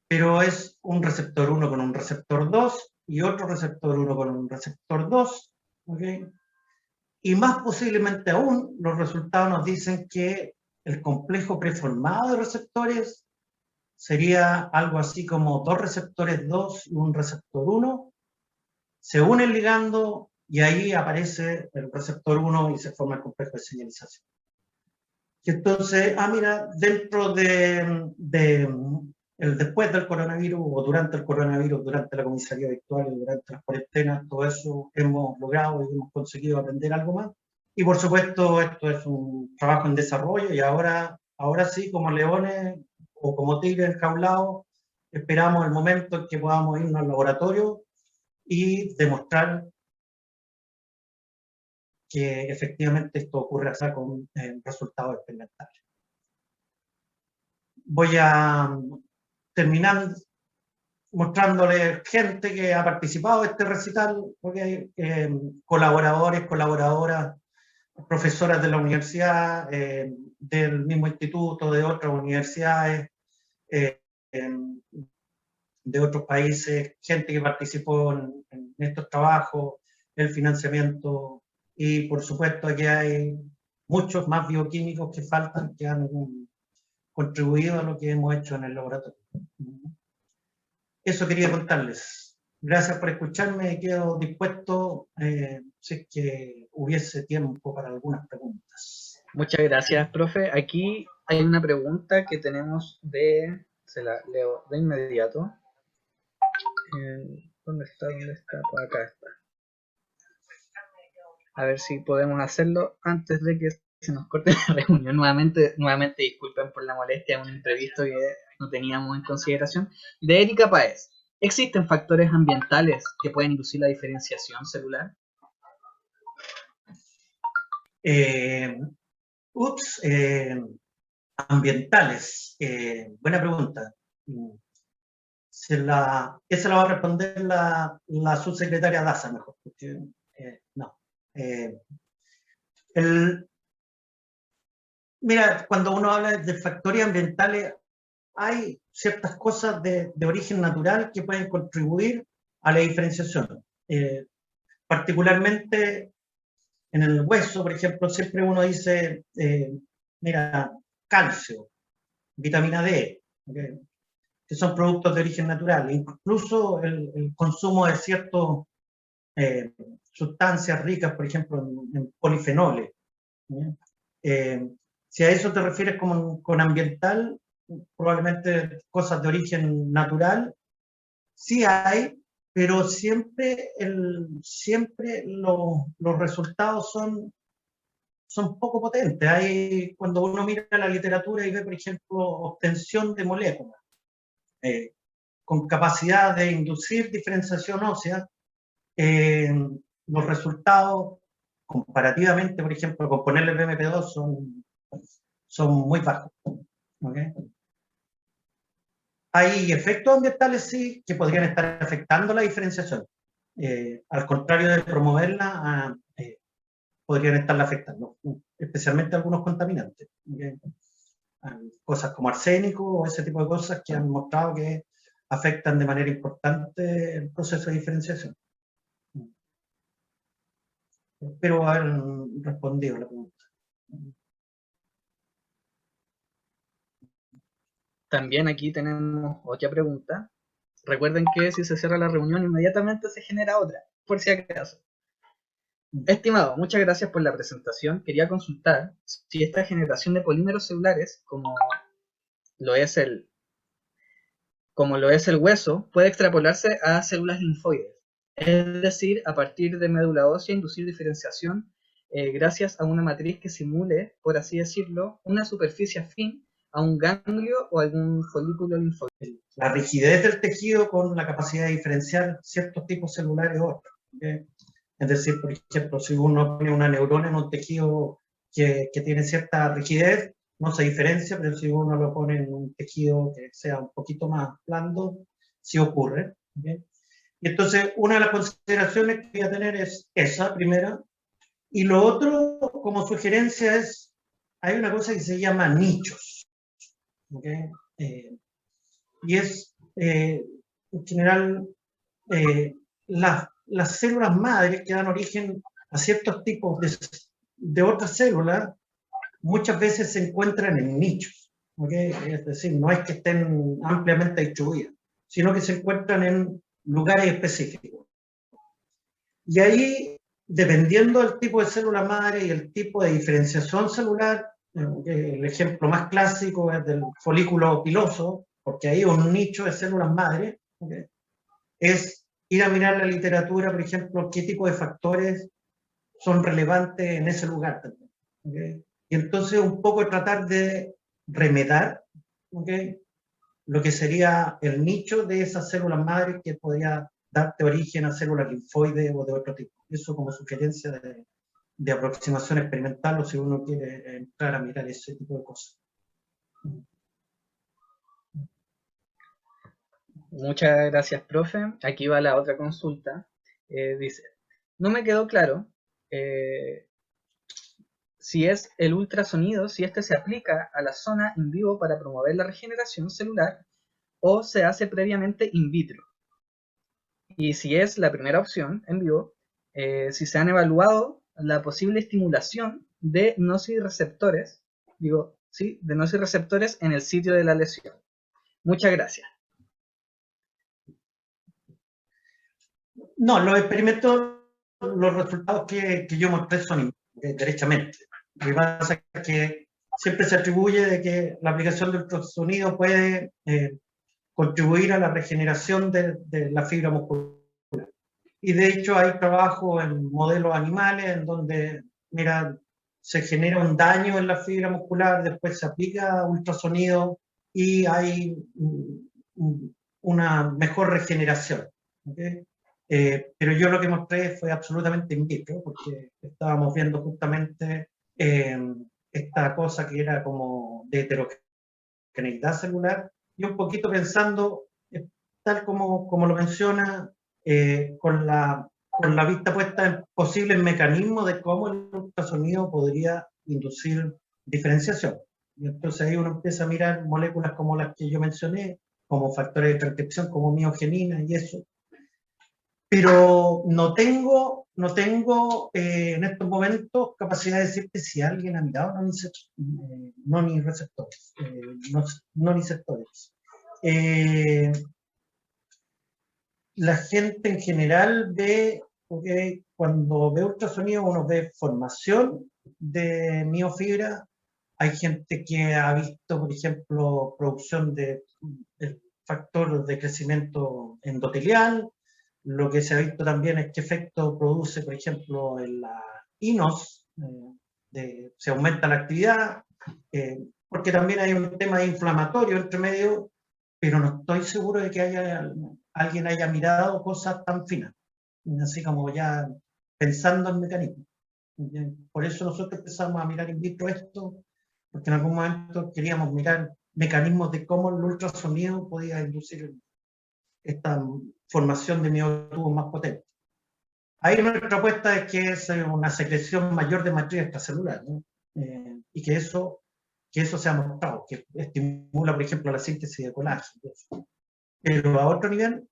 pero es un receptor 1 con un receptor 2 y otro receptor 1 con un receptor 2. ¿Okay? Y más posiblemente aún, los resultados nos dicen que el complejo preformado de receptores sería algo así como 2 receptores 2 y un receptor 1, se unen ligando y ahí aparece el receptor 1 y se forma el complejo de señalización. Y entonces, mira, dentro el después del coronavirus o durante el coronavirus, durante la comisaría virtual y durante las cuarentenas, todo eso hemos logrado y hemos conseguido aprender algo más. Y por supuesto, esto es un trabajo en desarrollo y ahora sí, como leones o como tigres enjaulados, esperamos el momento en que podamos irnos al laboratorio y demostrar que efectivamente esto ocurre así con resultados experimentales. Voy a terminar mostrándoles gente que ha participado en este recital, porque hay colaboradores, colaboradoras, profesoras de la universidad, del mismo instituto, de otras universidades, de otros países, gente que participó en estos trabajos, el financiamiento, y por supuesto aquí hay muchos más bioquímicos que faltan, que han contribuido a lo que hemos hecho en el laboratorio. Eso quería contarles. Gracias por escucharme y quedo dispuesto si es que hubiese tiempo para algunas preguntas.
Muchas gracias, profe. Aquí hay una pregunta que tenemos se la leo de inmediato. ¿Dónde está? Por acá está. A ver si podemos hacerlo antes de que se nos corte la reunión. Nuevamente disculpen por la molestia, un imprevisto que no teníamos en consideración. De Erika Páez. ¿Existen factores ambientales que pueden inducir la diferenciación celular?
Ambientales. Buena pregunta. Esa la va a responder la subsecretaria Daza mejor. Porque, no. Mira, cuando uno habla de factores ambientales, hay ciertas cosas de origen natural que pueden contribuir a la diferenciación. Particularmente en el hueso, por ejemplo, siempre uno dice, mira, calcio, vitamina D, ¿okay? Que son productos de origen natural. Incluso el consumo de ciertas sustancias ricas, por ejemplo, en polifenoles. Si a eso te refieres con ambiental, probablemente cosas de origen natural, sí hay, pero siempre los resultados son poco potentes. Cuando uno mira la literatura y ve, por ejemplo, obtención de moléculas con capacidad de inducir diferenciación ósea, los resultados comparativamente, por ejemplo, con ponerle BMP2 son muy bajos. ¿Okay? Hay efectos ambientales, sí, que podrían estar afectando la diferenciación. Al contrario de promoverla, podrían estarla afectando, especialmente algunos contaminantes. ¿Okay? Cosas como arsénico o ese tipo de cosas que han mostrado que afectan de manera importante el proceso de diferenciación. Espero haber respondido a la pregunta.
También aquí tenemos otra pregunta. Recuerden que si se cierra la reunión, inmediatamente se genera otra, por si acaso. Estimado, muchas gracias por la presentación. Quería consultar si esta generación de polímeros celulares, como lo es el hueso, puede extrapolarse a células linfoides. Es decir, a partir de médula ósea, inducir diferenciación gracias a una matriz que simule, por así decirlo, una superficie afín a un ganglio o algún folículo linfoide.
La rigidez del tejido con la capacidad de diferenciar ciertos tipos celulares u otros. ¿Okay? Es decir, por ejemplo, si uno pone una neurona en un tejido que tiene cierta rigidez, no se diferencia, pero si uno lo pone en un tejido que sea un poquito más blando, sí ocurre. ¿Okay? Y entonces, una de las consideraciones que voy a tener es esa, primera. Y lo otro, como sugerencia, hay una cosa que se llama nichos. ¿okay? Y es, en general, las células madres que dan origen a ciertos tipos de otras células, muchas veces se encuentran en nichos, ¿okay? Es decir, no es que estén ampliamente distribuidas, sino que se encuentran en lugares específicos. Y ahí, dependiendo del tipo de célula madre y el tipo de diferenciación celular, el ejemplo más clásico es del folículo piloso, porque ahí un nicho de células madre, ¿okay? Es ir a mirar la literatura, por ejemplo, qué tipo de factores son relevantes en ese lugar también, ¿okay? Y entonces un poco tratar de remedar, ¿okay?, lo que sería el nicho de esas células madres que podría darte origen a células linfoides o de otro tipo. Eso como sugerencia de aproximación experimental, o si uno quiere entrar a mirar ese tipo de cosas.
Muchas gracias, profe. Aquí va la otra consulta. Dice, no me quedó claro si es el ultrasonido, si este se aplica a la zona in vivo para promover la regeneración celular o se hace previamente in vitro. Y si es la primera opción, en vivo, si se han evaluado la posible estimulación de nociceptores, de nociceptores en el sitio de la lesión. Muchas gracias.
No, los experimentos, los resultados que yo mostré son derechamente. Lo que pasa es que siempre se atribuye de que la aplicación del ultrasonido puede contribuir a la regeneración de la fibra muscular. Y de hecho hay trabajo en modelos animales en donde, mira, se genera un daño en la fibra muscular, después se aplica ultrasonido y hay una mejor regeneración, ¿okay? Pero yo lo que mostré fue absolutamente in vitro, porque estábamos viendo justamente esta cosa que era como de heterogeneidad celular, y un poquito pensando, tal como lo menciona, con la vista puesta en posibles mecanismos de cómo el ultrasonido podría inducir diferenciación. Y entonces ahí uno empieza a mirar moléculas como las que yo mencioné, como factores de transcripción, como miogenina y eso. Pero no tengo en estos momentos capacidad de decirte si alguien ha mirado nonireceptores. La gente en general ve, okay, cuando ve ultrasonido uno ve formación de miofibra. Hay gente que ha visto, por ejemplo, producción de factor de crecimiento endotelial. Lo que se ha visto también es qué efecto produce, por ejemplo, en la INOS, se aumenta la actividad, porque también hay un tema inflamatorio entre medio, pero no estoy seguro de que alguien haya mirado cosas tan finas, así como ya pensando en mecanismos. Por eso nosotros empezamos a mirar in vitro esto, porque en algún momento queríamos mirar mecanismos de cómo el ultrasonido podía inducir esta formación de miotubos más potentes. Ahí nuestra apuesta es que es una secreción mayor de matriz extracelular, ¿no? Y que eso se ha mostrado, que estimula, por ejemplo, la síntesis de colágeno. Pero a otro nivel,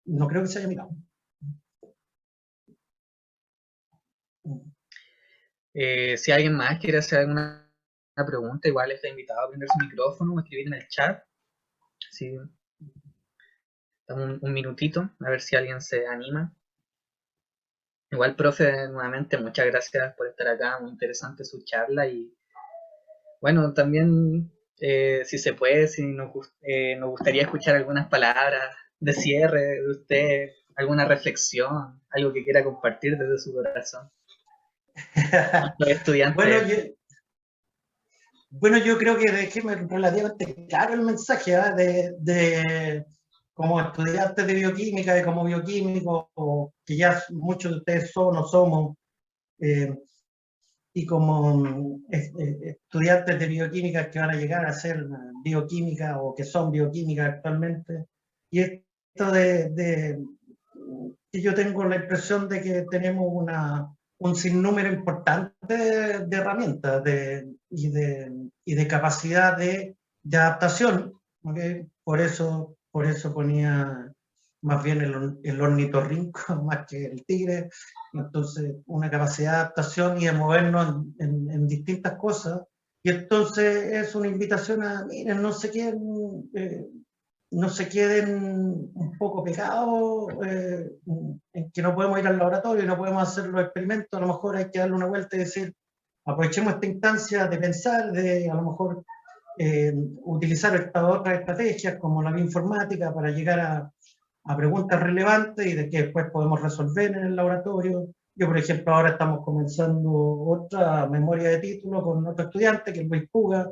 no creo que se haya mirado.
Si alguien más quiere hacer alguna pregunta, igual está invitado a prender su micrófono o escribir en el chat. Sí. Un minutito, a ver si alguien se anima. Igual, profe, nuevamente muchas gracias por estar acá, muy interesante su charla y bueno, también si se puede, si nos gustaría escuchar algunas palabras de cierre de usted, alguna reflexión, algo que quiera compartir desde su corazón. Los estudiantes.
Bueno, yo creo que dejé relativamente claro el mensaje, de como estudiantes de bioquímica, de como bioquímicos, que ya muchos de ustedes son o somos, y como estudiantes de bioquímica que van a llegar a ser bioquímica o que son bioquímicas actualmente. Y esto que yo tengo la impresión de que tenemos un sinnúmero importante de herramientas y de capacidad de de adaptación, ¿ok? Por eso ponía más bien el ornitorrinco más que el tigre. Entonces, una capacidad de adaptación y de movernos en distintas cosas. Y entonces es una invitación a, miren, no se queden un poco pegados en que no podemos ir al laboratorio y no podemos hacer los experimentos. A lo mejor hay que darle una vuelta y decir, aprovechemos esta instancia de pensar, de a lo mejor utilizar estas otras estrategias como la bioinformática para llegar a preguntas relevantes y de que después podemos resolver en el laboratorio. Yo, por ejemplo, ahora estamos comenzando otra memoria de título con otro estudiante, que es Luis Puga,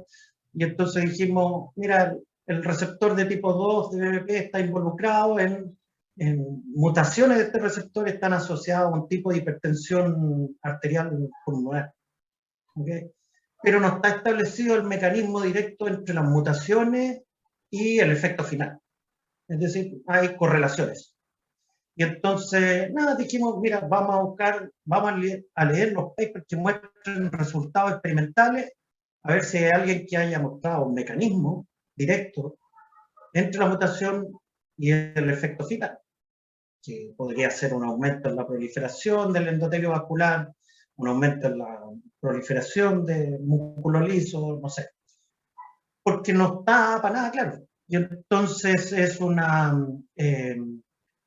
y entonces dijimos, mira, el receptor de tipo 2 de BBP está involucrado en mutaciones de este receptor, están asociados a un tipo de hipertensión arterial pulmonar. ¿Okay? Pero no está establecido el mecanismo directo entre las mutaciones y el efecto final. Es decir, hay correlaciones. Y entonces, nada, dijimos, mira, vamos a buscar, vamos a leer los papers que muestren resultados experimentales, a ver si hay alguien que haya mostrado un mecanismo directo entre la mutación y el efecto final, que podría ser un aumento en la proliferación del endotelio vascular, un aumento en la proliferación de músculo liso, no sé. Porque no está para nada claro. Y entonces es una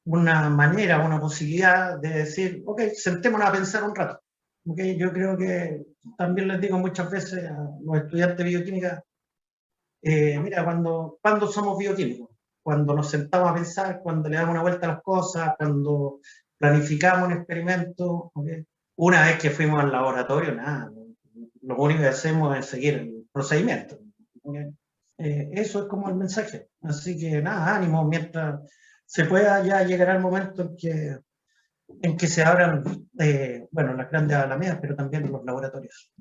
manera, una posibilidad de decir, ok, sentémonos a pensar un rato. Okay, yo creo que también les digo muchas veces a los estudiantes de bioquímica, mira, cuando somos bioquímicos, cuando nos sentamos a pensar, cuando le damos una vuelta a las cosas, cuando planificamos un experimento, okay. Una vez que fuimos al laboratorio, nada, lo único que hacemos es seguir el procedimiento. Okay. Eso es como el mensaje. Así que nada, ánimo, mientras se pueda ya llegará el momento en que se abran, bueno, las grandes alamedas, pero también los laboratorios.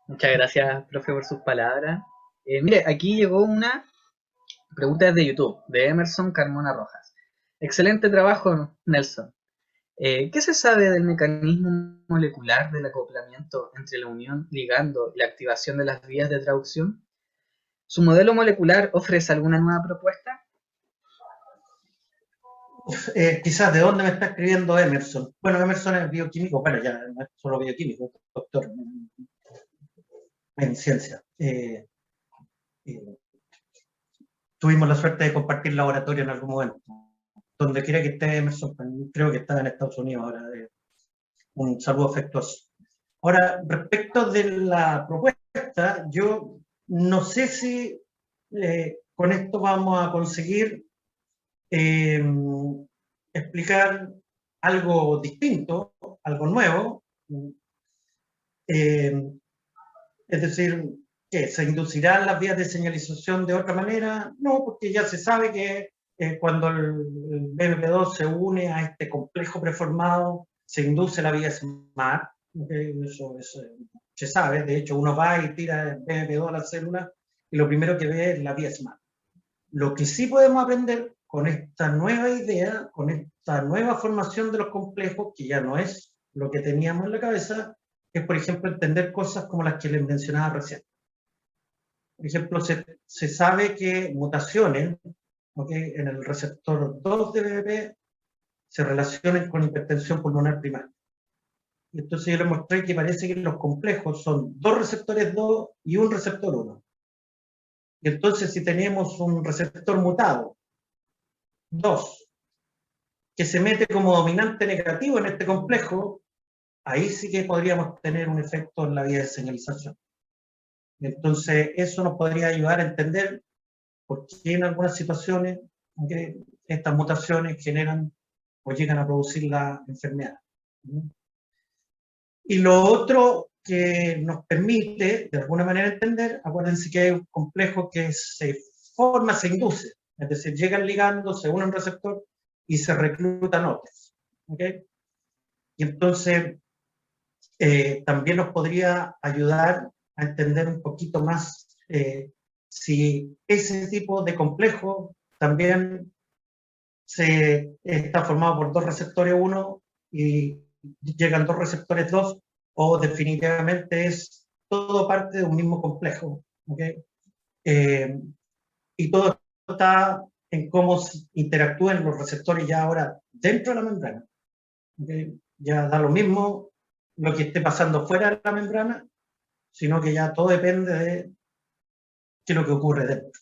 Muchas gracias, profe, por sus palabras. Mire, aquí llegó una pregunta desde YouTube, de Emerson Carmona Rojas. Excelente trabajo, Nelson. ¿Qué se sabe del mecanismo molecular del acoplamiento entre la unión ligando y la activación de las vías de traducción? ¿Su modelo molecular ofrece alguna nueva propuesta?
Quizás de dónde me está escribiendo Emerson. Bueno, Emerson es bioquímico, bueno, ya no es solo bioquímico, es doctor en ciencia. Tuvimos la suerte de compartir laboratorio en algún momento. Donde quiera que esté Emerson, creo que está en Estados Unidos ahora. Un saludo afectuoso. Ahora, respecto de la propuesta, yo no sé si con esto vamos a conseguir explicar algo distinto, algo nuevo. Es decir, ¿qué? ¿Se inducirán las vías de señalización de otra manera? No, porque ya se sabe que cuando el BMP2 se une a este complejo preformado, se induce la vía SMART. Eso se sabe. De hecho, uno va y tira el BMP2 a la célula y lo primero que ve es la vía SMART. Lo que sí podemos aprender con esta nueva idea, con esta nueva formación de los complejos, que ya no es lo que teníamos en la cabeza, es, por ejemplo, entender cosas como las que les mencionaba recién. Por ejemplo, se sabe que mutaciones, ¿okay?, en el receptor 2 de BBP se relacionan con hipertensión pulmonar primaria. Y entonces yo les mostré que parece que los complejos son dos receptores 2 y un receptor 1. Y entonces si tenemos un receptor mutado, 2, que se mete como dominante negativo en este complejo, ahí sí que podríamos tener un efecto en la vía de señalización. Entonces, eso nos podría ayudar a entender por qué en algunas situaciones estas mutaciones generan o llegan a producir la enfermedad. Y lo otro que nos permite, de alguna manera, entender, acuérdense que hay un complejo que se forma, se induce, es decir, llegan ligando, se unen receptor y se reclutan otros. ¿Okay? Y entonces, también nos podría ayudar a entender un poquito más si ese tipo de complejo también está formado por dos receptores 1 y llegan dos receptores 2, o definitivamente es todo parte de un mismo complejo. ¿Okay? Y todo está en cómo interactúan los receptores ya ahora dentro de la membrana. ¿Okay? Ya da lo mismo lo que esté pasando fuera de la membrana, sino que ya todo depende de qué es lo que ocurre dentro.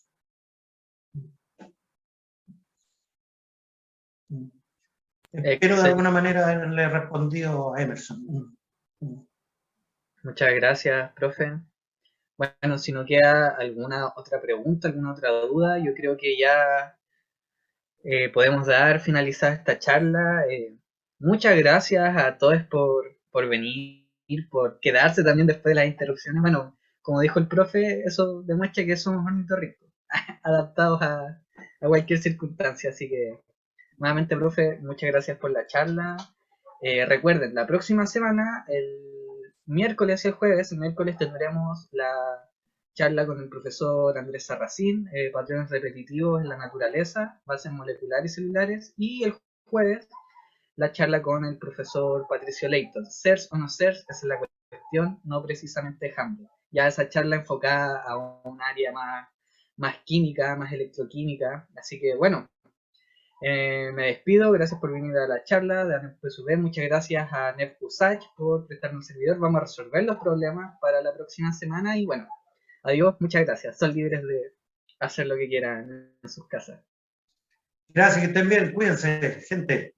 Espero de alguna manera haberle respondido a Emerson.
Muchas gracias, profe. Bueno, si no queda alguna otra pregunta, alguna otra duda, yo creo que ya podemos dar finalizada esta charla. Muchas gracias a todos por venir, por quedarse también después de las interrupciones. Bueno, como dijo el profe, eso demuestra que somos ornitorrincos, adaptados a cualquier circunstancia. Así que, nuevamente, profe, muchas gracias por la charla. Recuerden, la próxima semana, el miércoles y el jueves, el miércoles tendremos la charla con el profesor Andrés Sarracín, patrones repetitivos en la naturaleza, bases moleculares y celulares, y el jueves la charla con el profesor Patricio Leighton, SERS o no SERS, esa es la cuestión, no precisamente Hamlet. Ya esa charla enfocada a un área más química, más electroquímica, así que bueno, me despido, gracias por venir a la charla de ANEP-PSUV, muchas gracias a NEP USACH por prestarnos el servidor, vamos a resolver los problemas para la próxima semana y bueno, adiós, muchas gracias, son libres de hacer lo que quieran en sus casas.
Gracias, que estén bien, cuídense, gente.